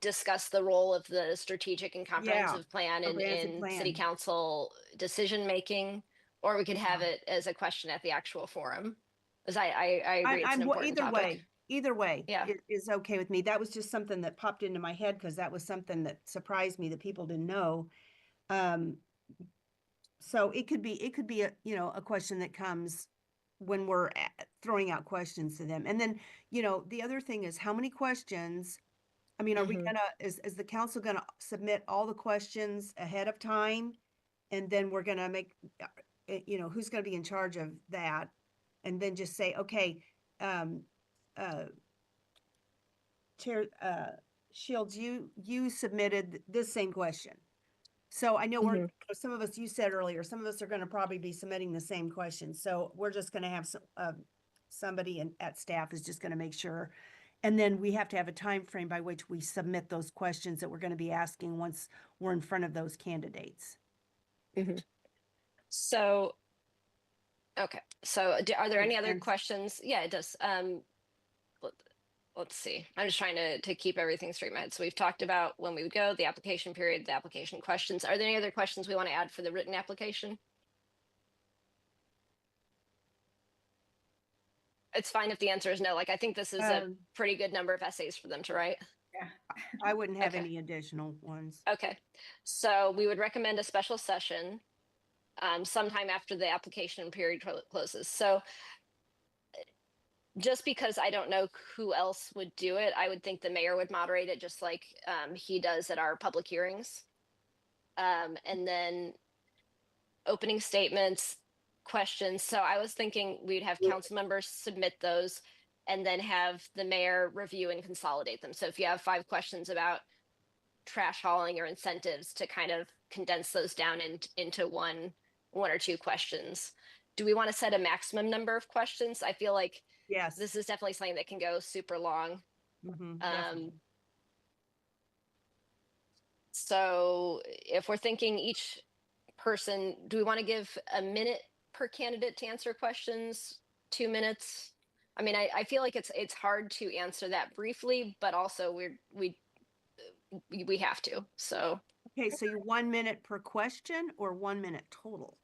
discuss the role of the strategic and comprehensive plan in city council decision making, or we could have it as a question at the actual forum. Because I agree, it's an important topic. Either way is okay with me. That was just something that popped into my head because that was something that surprised me that people didn't know. So it could be a question that comes when we're throwing out questions to them. And then, the other thing is how many questions. I mean, are we is the council gonna submit all the questions ahead of time? And then we're gonna make, who's gonna be in charge of that? And then just say, okay, Chair Shields, you submitted this same question. So I know some of us, you said earlier, some of us are going to probably be submitting the same question. So we're just going to have somebody at staff is just going to make sure. And then we have to have a time frame by which we submit those questions that we're going to be asking once we're in front of those candidates. So, okay. So are there any other questions? Yeah, it does. let's see. I'm just trying to keep everything straight in my head. So we've talked about when we would go, the application period, the application questions. Are there any other questions we want to add for the written application? It's fine if the answer is no. Like, I think this is a pretty good number of essays for them to write. Yeah, I wouldn't have Okay. any additional ones. Okay. So we would recommend a special session sometime after the application period closes. So just because I don't know who else would do it, I would think the mayor would moderate it just like he does at our public hearings. And then opening statements, questions. So I was thinking we'd have council members submit those and then have the mayor review and consolidate them. So if you have 5 questions about trash hauling or incentives, to kind of condense those down into one or 2 questions. Do we want to set a maximum number of questions? I feel like Yes. this is definitely something that can go super long. Definitely. So if we're thinking each person, do we want to give a minute per candidate to answer questions, 2 minutes? I mean, I feel like it's hard to answer that briefly, but also we have to. So Okay, so you 1 minute per question or 1 minute total?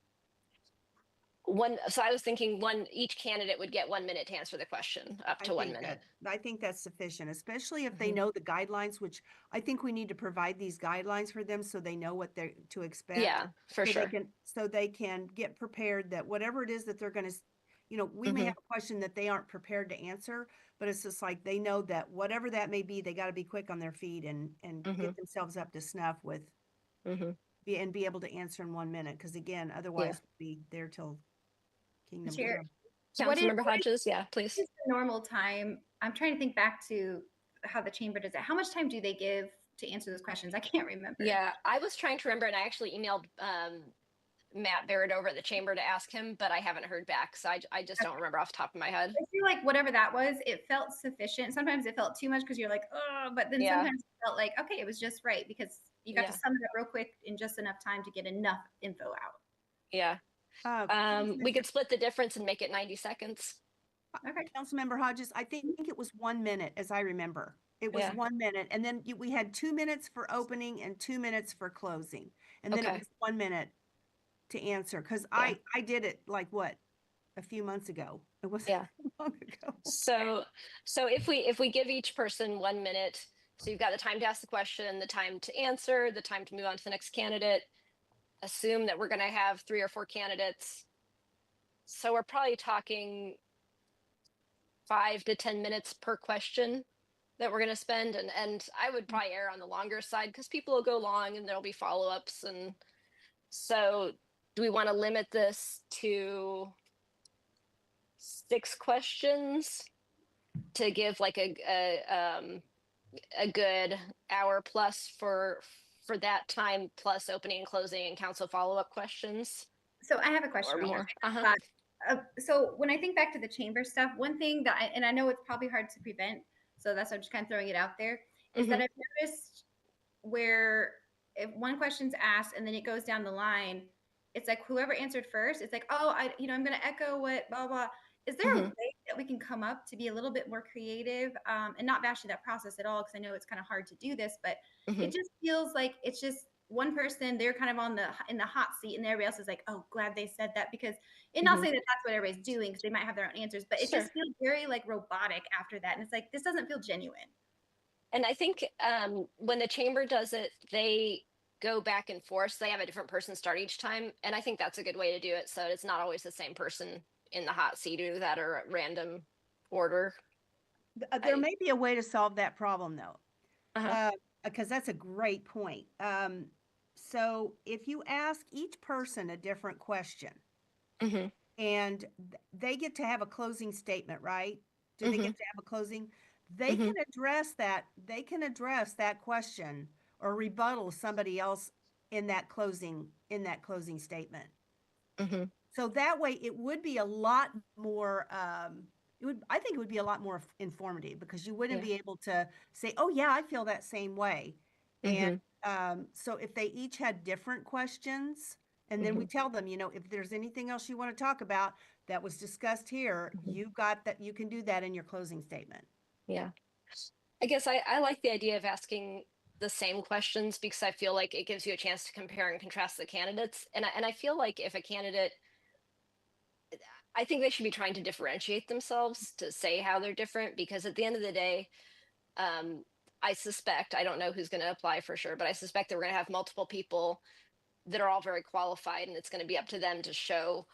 so I was thinking each candidate would get 1 minute to answer the question, up to 1 minute. I think that's sufficient, especially if they know the guidelines, which I think we need to provide these guidelines for them so they know what they're to expect. Yeah, for sure. So they can get prepared that whatever it is that they're going to, we may have a question that they aren't prepared to answer, but it's just like they know that whatever that may be, they got to be quick on their feet and get themselves up to snuff with, and be able to answer in 1 minute. Because again, otherwise we'll be there till Kingdom Chair. Come. Councilmember Hodges, yeah, please. What is the normal time? I'm trying to think back to how the chamber does it. How much time do they give to answer those questions? I can't remember. Yeah, I was trying to remember, and I actually emailed Matt Barrett over at the chamber to ask him, but I haven't heard back. So I just don't remember off the top of my head. I feel like whatever that was, it felt sufficient. Sometimes it felt too much because you're like, oh, but then sometimes it felt like, okay, it was just right because you got to sum it up real quick in just enough time to get enough info out. Yeah. We could split the difference and make it 90 seconds. Okay, Councilmember Hodges, I think it was 1 minute, as I remember. It was 1 minute, and then we had 2 minutes for opening and 2 minutes for closing, and then it was 1 minute to answer. Because I did it like a few months ago. It wasn't long ago. So if we give each person 1 minute, so you've got the time to ask the question, the time to answer, the time to move on to the next candidate. Assume that we're going to have 3 or 4 candidates. So we're probably talking 5 to 10 minutes per question that we're going to spend. And I would probably err on the longer side because people will go long and there'll be follow-ups. And so do we want to limit this to 6 questions to give like a good hour plus for that time, plus opening and closing and council follow-up questions? So I have a question. Or more. So when I think back to the chamber stuff, one thing that I know it's probably hard to prevent, so that's why I'm just kind of throwing it out there, is that I've noticed where if one question's asked and then it goes down the line, it's like whoever answered first, it's like, oh, I'm going to echo what blah, blah. Is there a way that we can come up to be a little bit more creative and not bashing that process at all? Because I know it's kind of hard to do this, but it just feels like it's just one person, they're kind of in the hot seat and everybody else is like, oh, glad they said that, because not saying that that's what everybody's doing because they might have their own answers, but it just feels very like robotic after that. And it's like, this doesn't feel genuine. And I think when the chamber does it, they go back and forth. So they have a different person start each time. And I think that's a good way to do it. So it's not always the same person in the hot seat or that or random order. There may be a way to solve that problem though, because that's a great point. So if you ask each person a different question and they get to have a closing statement, right? Do they get to have a closing? They can address that. They can address that question or rebuttal somebody else in that closing statement. So that way it would be a lot more, I think it would be a lot more informative because you wouldn't be able to say, oh yeah, I feel that same way. And so if they each had different questions and then we tell them, if there's anything else you want to talk about that was discussed here, you got that, you can do that in your closing statement. Yeah. I guess I like the idea of asking the same questions because I feel like it gives you a chance to compare and contrast the candidates. And I feel like if a candidate, I think they should be trying to differentiate themselves to say how they're different because at the end of the day, um, I suspect, I don't know who's going to apply for sure, but I suspect that we're going to have multiple people that are all very qualified and it's going to be up to them to show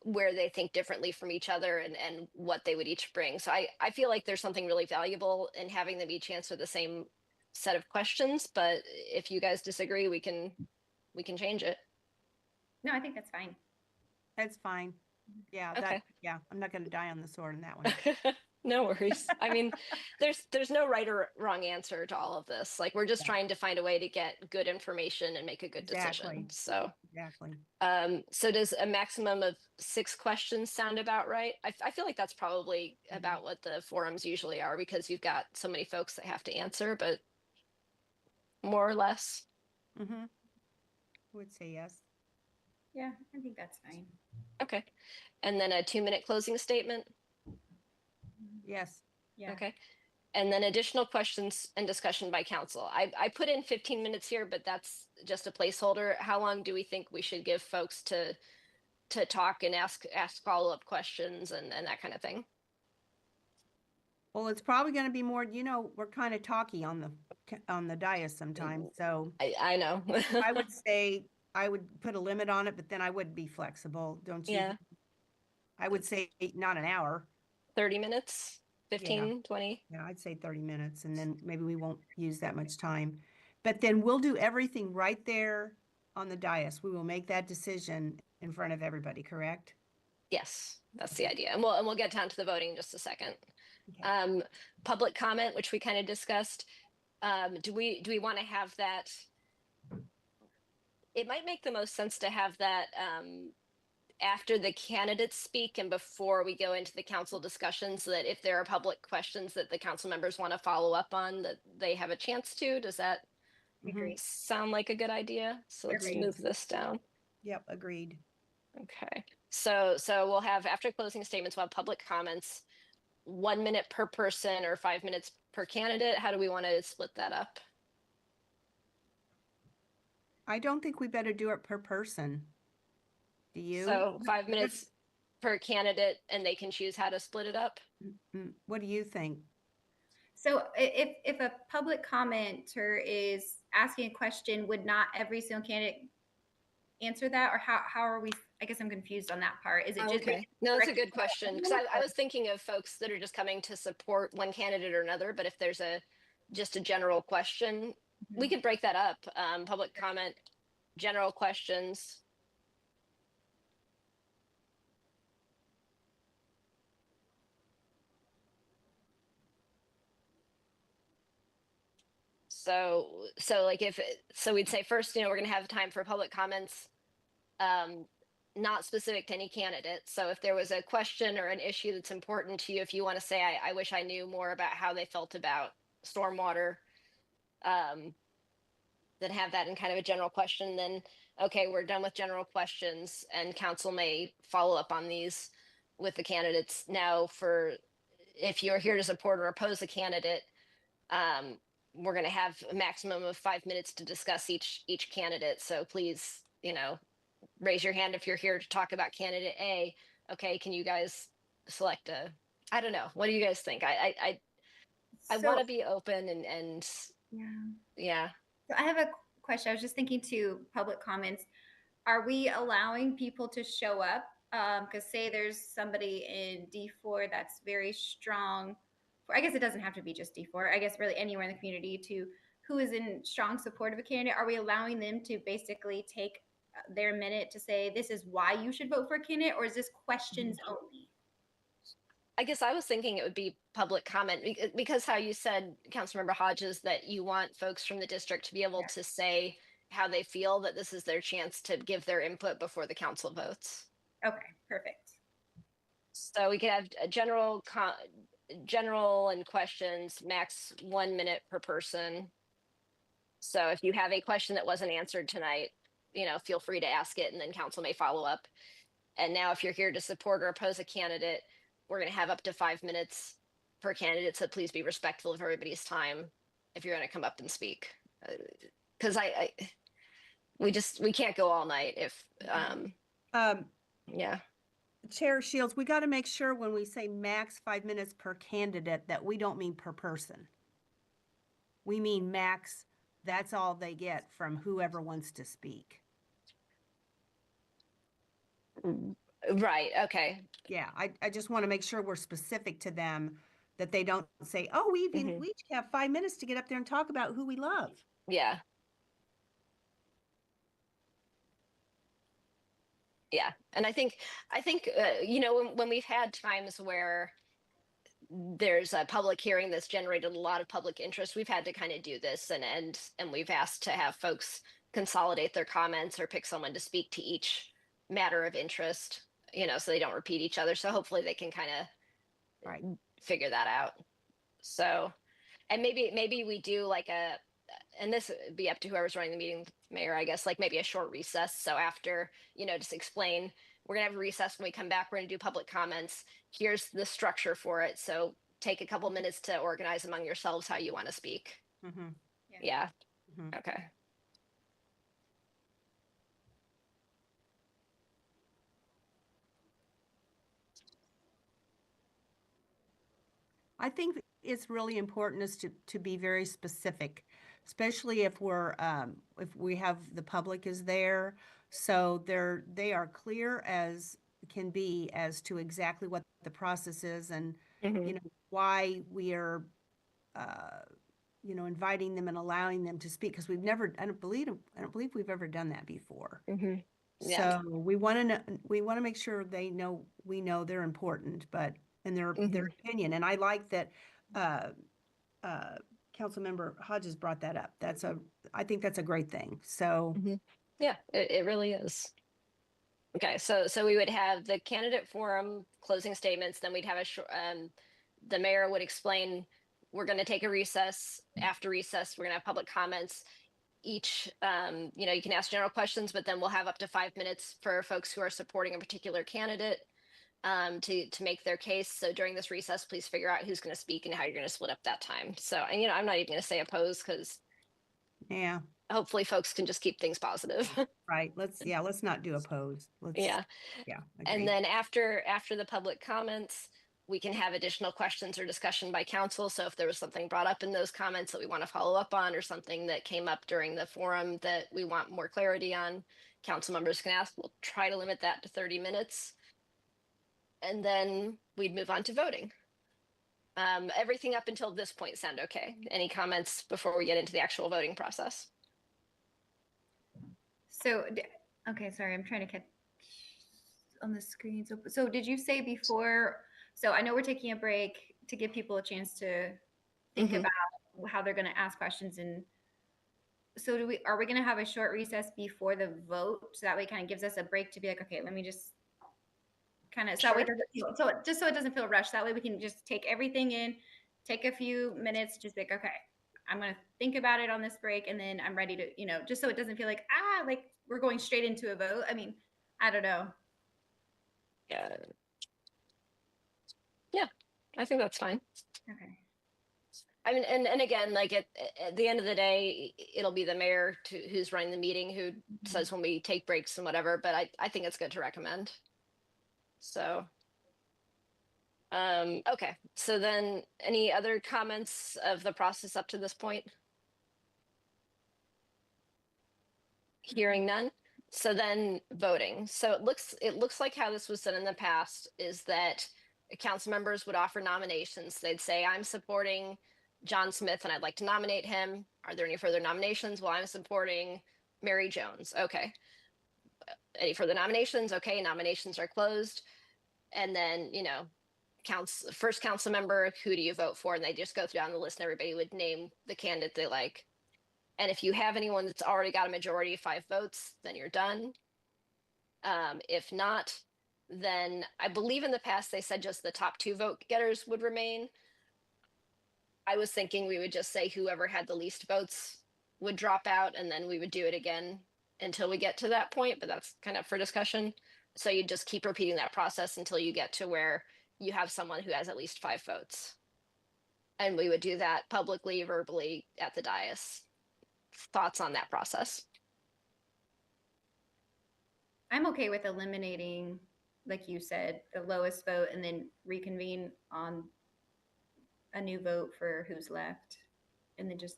where they think differently from each other and what they would each bring. So I feel like there's something really valuable in having them each answer the same set of questions, but if you guys disagree, we can change it. No, I think that's fine. That's fine. Yeah, Okay. yeah, I'm not going to die on the sword in that one. No worries. I mean, there's no right or wrong answer to all of this. Like we're just trying to find a way to get good information and make a good decision. So Exactly. so does a maximum of 6 questions sound about right? I feel like that's probably about what the forums usually are because you've got so many folks that have to answer, but more or less. Mm-hmm. Would say yes. Yeah, I think that's fine. Okay. And then a 2-minute closing statement. Yes. Yeah. Okay. And then additional questions and discussion by council. I put in 15 minutes here, but that's just a placeholder. How long do we think we should give folks to talk and ask follow-up questions and that kind of thing? Well, it's probably going to be more, we're kind of talky on the dais sometimes. So I know. I would say I would put a limit on it, but then I would be flexible, don't you? Yeah. I would say not an hour. 30 minutes, 15, 20. Yeah, I'd say 30 minutes, and then maybe we won't use that much time. But then we'll do everything right there on the dais. We will make that decision in front of everybody, correct? Yes, that's the idea. And we'll get down to the voting in just a second. Okay. Public comment, which we kind of discussed. Do we want to have that? It might make the most sense to have that after the candidates speak and before we go into the council discussion so that if there are public questions that the council members want to follow up on, that they have a chance to. Does that sound like a good idea? So let's move this down. Yep, agreed. Okay. So we'll have, after closing statements, we'll have public comments, 1 minute per person or 5 minutes per candidate. How do we want to split that up? I don't think we better do it per person. Do you? So 5 minutes per candidate and they can choose how to split it up? What do you think? So if a public commenter is asking a question, would not every single candidate answer that? Or how are we? I guess I'm confused on that part. Is it just okay? No, that's a good question. Because I was thinking of folks that are just coming to support one candidate or another, but if there's just a general question, we could break that up. Public comment, general questions. So like we'd say first, we're going to have time for public comments, not specific to any candidate. So if there was a question or an issue that's important to you, if you want to say, I wish I knew more about how they felt about stormwater, then have that in kind of a general question. Then, okay, we're done with general questions and council may follow up on these with the candidates. Now if you're here to support or oppose a candidate, we're going to have a maximum of 5 minutes to discuss each candidate. So please, raise your hand if you're here to talk about candidate A. Okay, can you guys select I don't know. What do you guys think? I want to be open and yeah. So I have a question. I was just thinking to public comments. Are we allowing people to show up? Because say there's somebody in D4 that's very strong. I guess it doesn't have to be just D4. I guess really anywhere in the community who is in strong support of a candidate. Are we allowing them to basically take their minute to say, this is why you should vote for a candidate, or is this questions only? I guess I was thinking it would be public comment because how you said, Councilmember Hodges, that you want folks from the district to be able to say how they feel, that this is their chance to give their input before the council votes. Okay, perfect. So we could have a general and questions, max 1 minute per person. So if you have a question that wasn't answered tonight, feel free to ask it and then council may follow up. And now if you're here to support or oppose a candidate, we're going to have up to 5 minutes per candidate, so please be respectful of everybody's time if you're going to come up and speak. Because we can't go all night if, yeah. Chair Shields, we got to make sure when we say max 5 minutes per candidate that we don't mean per person. We mean max, that's all they get from whoever wants to speak. Right, okay. Yeah, I just want to make sure we're specific to them, that they don't say, oh, we each have 5 minutes to get up there and talk about who we love. Yeah. Yeah, and I think you know, when we've had times where there's a public hearing that's generated a lot of public interest, we've had to kind of do this, and we've asked to have folks consolidate their comments or pick someone to speak to each matter of interest, you know, so they don't repeat each other. So hopefully they can kind of figure that out. So, and maybe we do like and this would be up to whoever's running the meeting, mayor, I guess, like maybe a short recess. So after, you know, just explain, we're gonna have a recess. When we come back, we're gonna do public comments. Here's the structure for it. So take a couple minutes to organize among yourselves how you want to speak. Mm-hmm. Yeah. Mm-hmm. Okay. I think it's really important is to be very specific, especially if if we have the public is there, so they are clear as can be as to exactly what the process is and you know why we are you know, inviting them and allowing them to speak, because we've never, I don't believe we've ever done that before. Yeah. So we want to make sure we know they're important, but and their opinion. And I like that Councilmember Hodges brought that up. I think that's a great thing. So yeah, it really is. Okay, so we would have the candidate forum closing statements, then we'd have the mayor would explain, we're going to take a recess. After recess, we're going to have public comments. Each, you know, you can ask general questions, but then we'll have up to 5 minutes for folks who are supporting a particular candidate to make their case. So during this recess, please figure out who's going to speak and how you're going to split up that time. So, and you know, I'm not even going to say oppose, because yeah, hopefully folks can just keep things positive. Right. Let's not do oppose. Yeah. Agreed. And then after the public comments, we can have additional questions or discussion by council. So if there was something brought up in those comments that we want to follow up on, or something that came up during the forum that we want more clarity on, council members can ask. We'll try to limit that to 30 minutes. And then we'd move on to voting. Everything up until this point sound okay? Any comments before we get into the actual voting process? So, okay, sorry, I'm trying to catch on the screen. So did you say before, so I know we're taking a break to give people a chance to think about how they're going to ask questions. And so are we going to have a short recess before the vote? So that way it kind of gives us a break to be like, okay, let me just kind of, so that way just so it doesn't feel rushed. That way we can just take everything in, take a few minutes, just like, okay, I'm going to think about it on this break, and then I'm ready to, you know, just so it doesn't feel like, like we're going straight into a vote. I mean, I don't know. Yeah, I think that's fine. Okay. I mean, and again, like at the end of the day, it'll be the mayor who's running the meeting who says when we take breaks and whatever, but I think it's good to recommend. So, okay. So then any other comments of the process up to this point? Hearing none. So then voting. So it looks like how this was done in the past is that council members would offer nominations. They'd say, I'm supporting John Smith and I'd like to nominate him. Are there any further nominations? Well, I'm supporting Mary Jones. Okay. Any further nominations? Okay, nominations are closed. And then, you know, first council member, who do you vote for? And they just go down the list and everybody would name the candidate they like. And if you have anyone that's already got a majority of 5 votes, then you're done. If not, then I believe in the past they said just the top 2 vote getters would remain. I was thinking we would just say whoever had the least votes would drop out, and then we would do it again until we get to that point, but that's kind of for discussion. So you just keep repeating that process until you get to where you have someone who has at least 5 votes. And we would do that publicly, verbally at the dais. Thoughts on that process? I'm okay with eliminating, like you said, the lowest vote and then reconvene on a new vote for who's left, and then just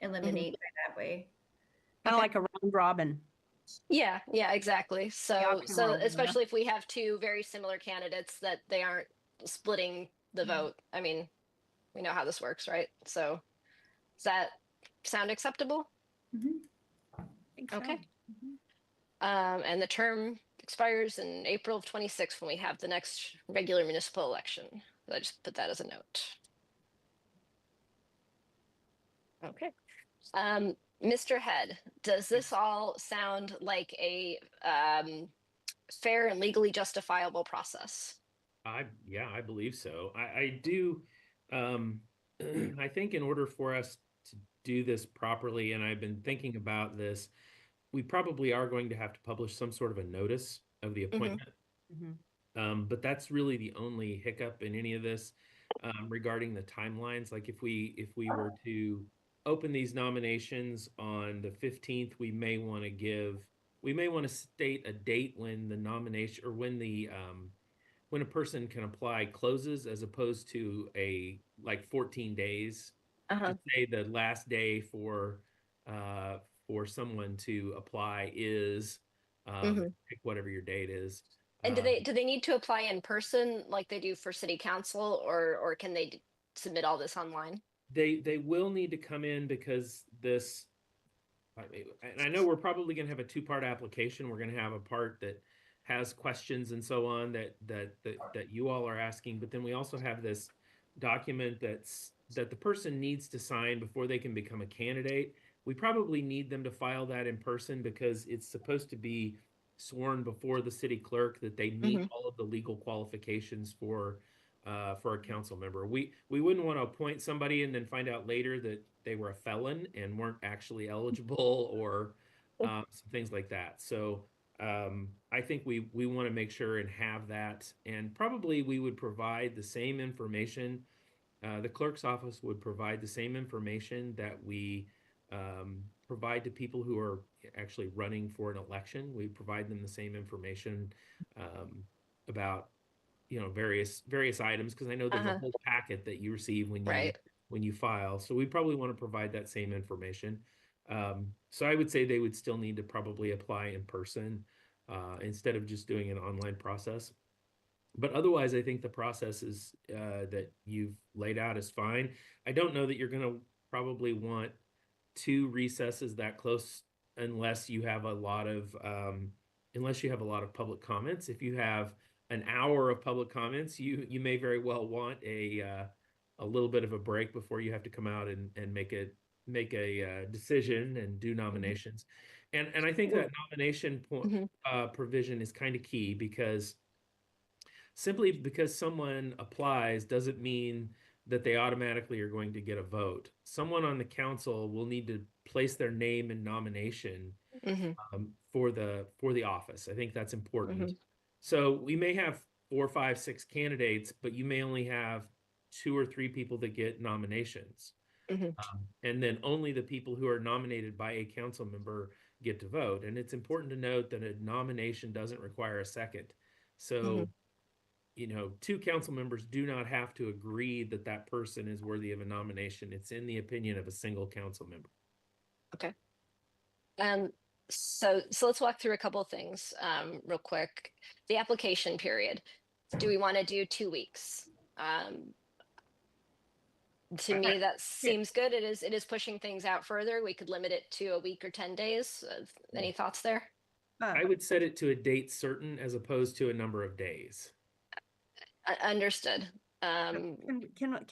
eliminate by that way. Kind of like a round robin. Yeah, exactly. So especially if we have two very similar candidates, that they aren't splitting the vote. I mean, we know how this works, right? So does that sound acceptable? I think so. Okay. And the term expires in April of 26 when we have the next regular municipal election. I just put that as a note. Okay. Mr. Head, does this all sound like a fair and legally justifiable process? Yeah, I believe so. I do. I think in order for us to do this properly, and I've been thinking about this, we probably are going to have to publish some sort of a notice of the appointment. But that's really the only hiccup in any of this regarding the timelines. Like if we were to open these nominations on the 15th, we may want to state a date when the nomination, or when a person can apply closes, as opposed to like 14 days. To say the last day for someone to apply is pick whatever your date is. And do they need to apply in person like they do for city council, or can they submit all this online? They will need to come in, because this, and I know we're probably going to have a two-part application. We're going to have a part that has questions and so on that you all are asking, but then we also have this document that the person needs to sign before they can become a candidate. We probably need them to file that in person, because it's supposed to be sworn before the city clerk that they meet all of the legal qualifications for a council member. We wouldn't want to appoint somebody and then find out later that they were a felon and weren't actually eligible, or some things like that. So I think we want to make sure and have that, and probably we would provide the same information. The clerk's office would provide the same information that we provide to people who are actually running for an election. We provide them the same information about various items, because I know there's a whole packet that you receive when you file. So we probably want to provide that same information. So I would say they would still need to probably apply in person instead of just doing an online process. But otherwise, I think the process is that you've laid out is fine. I don't know that you're going to probably want two recesses that close, unless you have a lot of public comments. If you have an hour of public comments, you may very well want a little bit of a break before you have to come out and make a decision and do nominations. And I think that nomination provision is kind of key, because simply because someone applies doesn't mean that they automatically are going to get a vote. Someone on the council will need to place their name in nomination for the office. I think that's important. So we may have 4, 5, 6 candidates, but you may only have 2 or 3 people that get nominations. And then only the people who are nominated by a council member get to vote. And it's important to note that a nomination doesn't require a second. So, 2 council members do not have to agree that that person is worthy of a nomination. It's in the opinion of a single council member. Okay. So let's walk through a couple of things real quick. The application period. Do we want to do 2 weeks? To me, that seems good. It is pushing things out further. We could limit it to a week or 10 days. Any thoughts there? I would set it to a date certain as opposed to a number of days. Understood. Can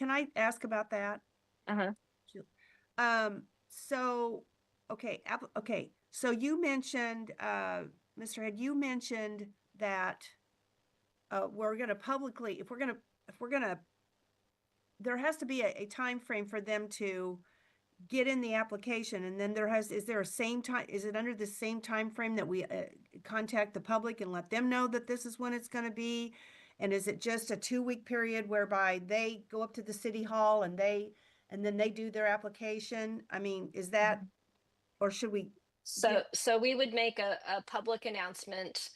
I ask about that? So, okay. So you mentioned, Mr. Head, you mentioned that we're going to publicly, if we're going to, there has to be a time frame for them to get in the application, and then is there a same time? Is it under the same time frame that we contact the public and let them know that this is when it's going to be? And is it just a 2-week period whereby they go up to the city hall and then they do their application? I mean, is that, or should we? So we would make a public announcement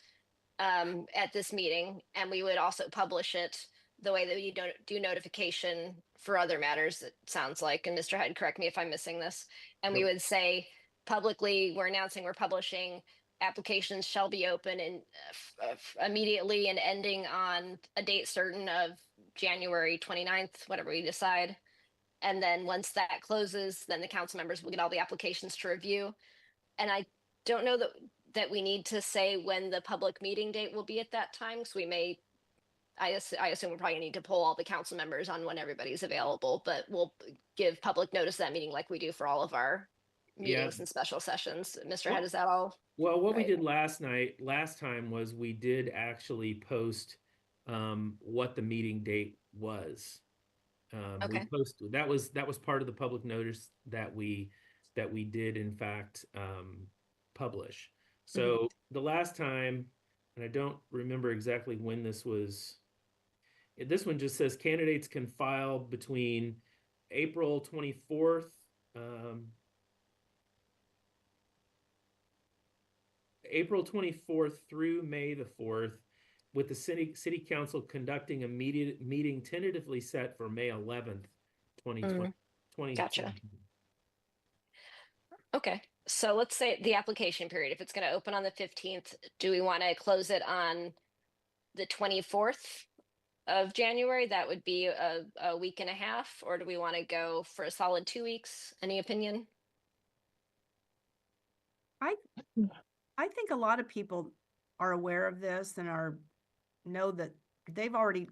at this meeting, and we would also publish it the way that we do notification for other matters, it sounds like. And Mr. Head, correct me if I'm missing this. And we would say publicly, we're announcing we're publishing, applications shall be open and immediately and ending on a date certain of January 29th, whatever we decide. And then once that closes, then the council members will get all the applications to review. And I don't know that we need to say when the public meeting date will be at that time, because we may, I assume we'll probably need to poll all the council members on when everybody's available, but we'll give public notice of that meeting like we do for all of our meetings and special sessions. Mr. Head, is that all? Well, what we did last time was we did actually post what the meeting date was. We posted, that was part of the public notice that we did in fact publish. So the last time, and I don't remember exactly when this was, this one just says candidates can file between April 24th, April 24th through May the 4th, with the city council conducting a meeting tentatively set for May 11th, 2020. Gotcha. Okay, so let's say the application period, if it's going to open on the 15th, do we want to close it on the 24th of January? That would be a week and a half, or do we want to go for a solid 2 weeks? Any opinion? I think a lot of people are aware of this and know that they've already,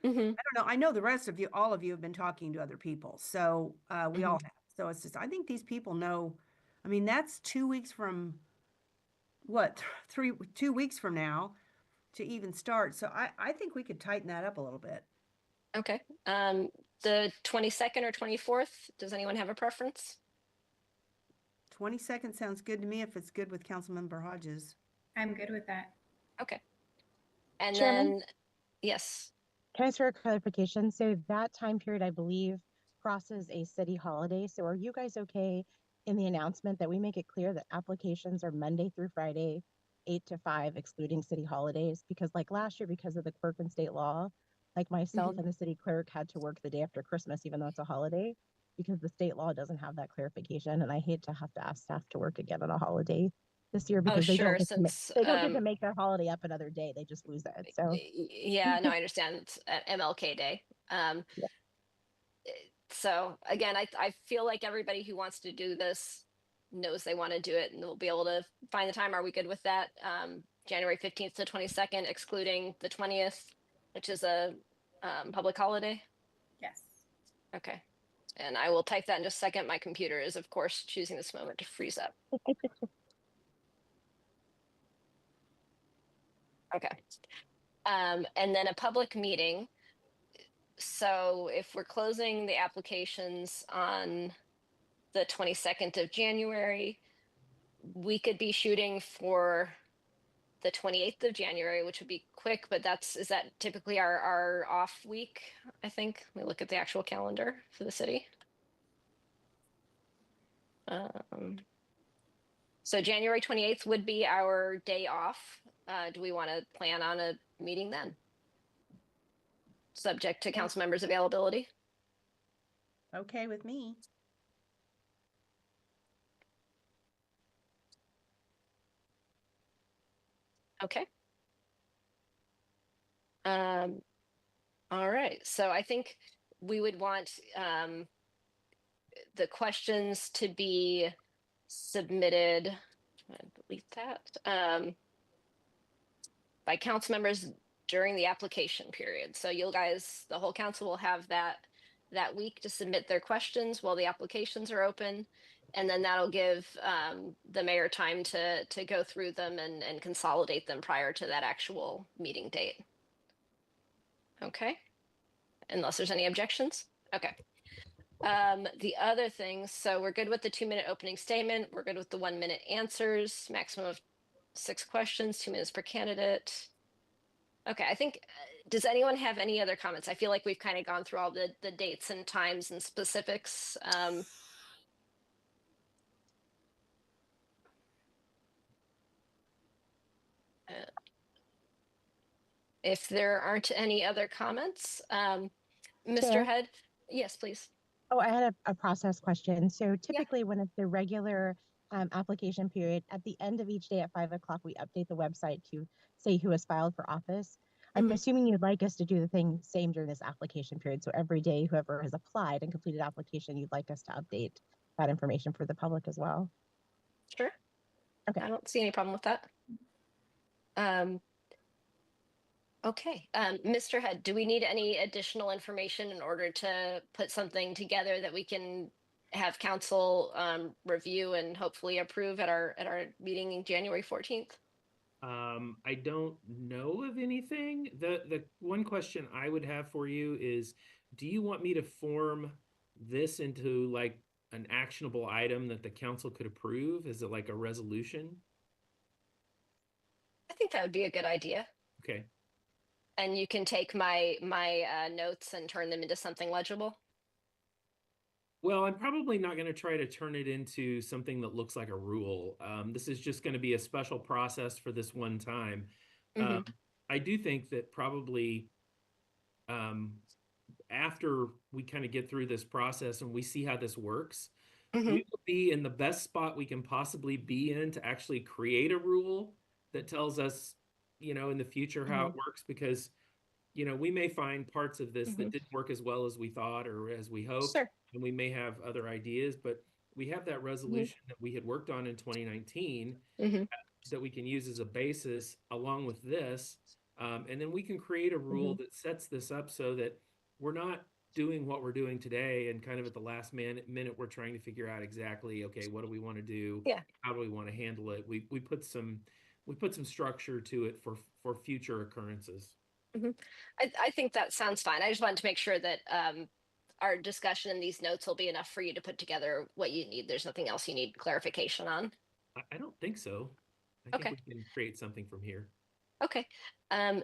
I don't know, I know the rest of you, all of you have been talking to other people. So we all have. So it's just, I think these people know, I mean, that's 2 weeks from what, 2 weeks from now to even start. So I think we could tighten that up a little bit. Okay. The 22nd or 24th, does anyone have a preference? 22nd sounds good to me if it's good with Councilmember Hodges. I'm good with that. Okay. And Chairman? then, yes. Can I ask for a clarification? So that time period, I believe, crosses a city holiday. So are you guys okay in the announcement that we make it clear that applications are Monday through Friday, 8 to 5, excluding city holidays? Because like last year, because of the clerk and state law, like myself and the city clerk had to work the day after Christmas, even though it's a holiday, because the state law doesn't have that clarification. And I hate to have to ask staff to work again on a holiday this year because they don't get to make their holiday up another day. They just lose it. So yeah, no, I understand. It's MLK Day. So again, I feel like everybody who wants to do this knows they want to do it, and we'll be able to find the time. Are we good with that? January 15th to 22nd, excluding the 20th, which is a public holiday? Yes. Okay. And I will type that in just a second. My computer is, of course, choosing this moment to freeze up. Okay. And then a public meeting. So if we're closing the applications on the 22nd of January, we could be shooting for the 28th of January, which would be quick, but is that typically our off week? I think we look at the actual calendar for the city. So January 28th would be our day off. Do we want to plan on a meeting then? Subject to council members' availability. Okay with me. Okay. All right. So I think we would want the questions to be submitted. I'm going to delete that. By council members during the application period. So you guys, the whole council will have that week to submit their questions while the applications are open. And then that'll give the mayor time to go through them and consolidate them prior to that actual meeting date. Okay, unless there's any objections. Okay. The other things, so we're good with the 2-minute opening statement. We're good with the 1-minute answers, maximum of 6 questions, 2 minutes per candidate. Okay, I think Does anyone have any other comments? I feel like we've kind of gone through all the dates and times and specifics. If there aren't any other comments, Mr. Chair? Head, yes, please. Oh, I had a process question. So typically when it's the regular application period, at the end of each day at 5 o'clock, we update the website to say who has filed for office. I'm assuming you'd like us to do the thing same during this application period. So every day, whoever has applied and completed application, you'd like us to update that information for the public as well. Sure. Okay. I don't see any problem with that. Okay, Mr. Head, do we need any additional information in order to put something together that we can have council review and hopefully approve at our meeting in January 14th? I don't know of anything. The one question I would have for you is, do you want me to form this into like an actionable item that the council could approve? Is it like a resolution? I think that would be a good idea. Okay. And you can take my notes and turn them into something legible? Well, I'm probably not going to try to turn it into something that looks like a rule. This is just going to be a special process for this one time. I do think that probably after we kind of get through this process and we see how this works, we will be in the best spot we can possibly be in to actually create a rule that tells us, in the future how it works, because, we may find parts of this that didn't work as well as we thought or as we hoped. Sure. And we may have other ideas, but we have that resolution that we had worked on in 2019 that we can use as a basis along with this. And then we can create a rule that sets this up so that we're not doing what we're doing today and kind of at the last minute we're trying to figure out exactly, okay, what do we want to do? Yeah. How do we want to handle it? We put some structure to it for future occurrences. I think that sounds fine. I just wanted to make sure that our discussion and these notes will be enough for you to put together what you need. There's nothing else you need clarification on. I don't think so. I think we can create something from here. Okay.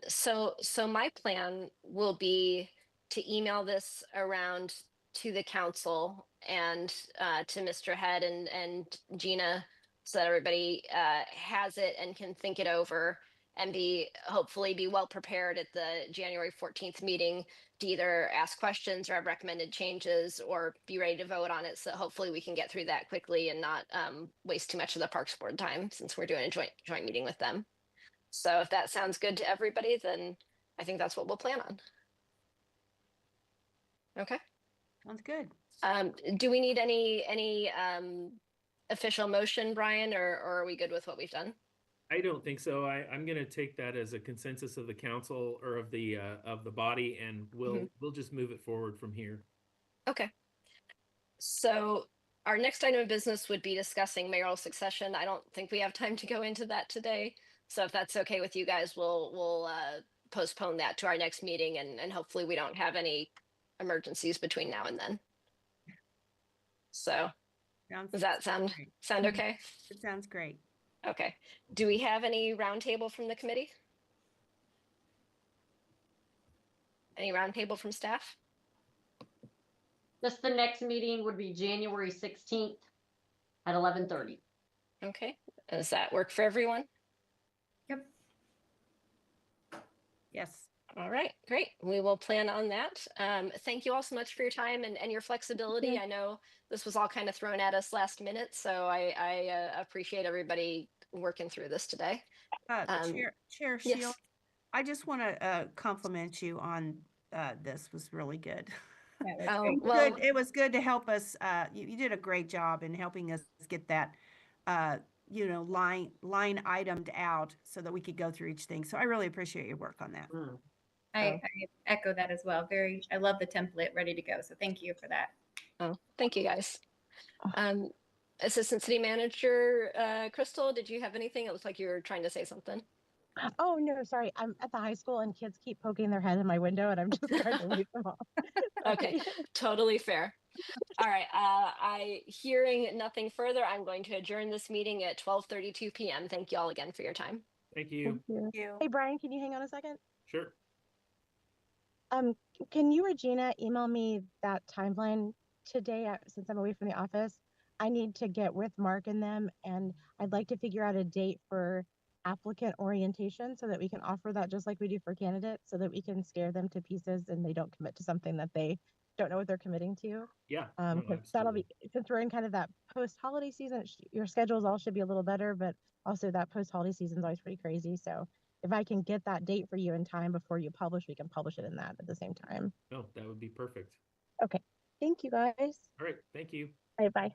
So my plan will be to email this around to the council and to Mr. Head and Gina, so that everybody has it and can think it over and hopefully be well prepared at the January 14th meeting to either ask questions or have recommended changes or be ready to vote on it. So hopefully we can get through that quickly and not waste too much of the Parks Board time, since we're doing a joint meeting with them. So if that sounds good to everybody, then I think that's what we'll plan on. Okay. Sounds good. Do we need any official motion, Brian, or are we good with what we've done? I don't think so. I'm going to take that as a consensus of the council or of the body, and we'll just move it forward from here. Okay. So our next item of business would be discussing mayoral succession. I don't think we have time to go into that today. So if that's okay with you guys, we'll postpone that to our next meeting, and hopefully we don't have any emergencies between now and then. So does that sound okay? It sounds great. Okay. Do we have any roundtable from the committee? Any roundtable from staff? Just the next meeting would be January 16th at 11:30. Okay. Does that work for everyone? Yep. Yes. All right, great. We will plan on that. Thank you all so much for your time and your flexibility. I know this was all kind of thrown at us last minute, so I appreciate everybody working through this today. Chair yes. Shield, I just want to compliment you on this. Was really good. It was good to help us. You did a great job in helping us get that line itemed out so that we could go through each thing. So I really appreciate your work on that. I echo that as well. I love the template ready to go. So thank you for that. Oh, thank you guys. Assistant City Manager Crystal, did you have anything? It looks like you were trying to say something. Oh, no, sorry. I'm at the high school and kids keep poking their head in my window and I'm just trying to leave them off. Okay, totally fair. All right, hearing nothing further, I'm going to adjourn this meeting at 12:32 p.m. Thank you all again for your time. Thank you. Thank you. Hey, Brian, can you hang on a second? Sure. Can you, Regina, email me that timeline today since I'm away from the office? I need to get with Mark and them, and I'd like to figure out a date for applicant orientation so that we can offer that just like we do for candidates, so that we can scare them to pieces and they don't commit to something that they don't know what they're committing to. Yeah, no, 'Cause that'll be, since we're in kind of that post-holiday season, your schedules all should be a little better, but also that post-holiday season is always pretty crazy. So if I can get that date for you in time before you publish, we can publish it in that at the same time. no, that would be perfect. Okay. Thank you, guys. All right, thank you. Bye bye.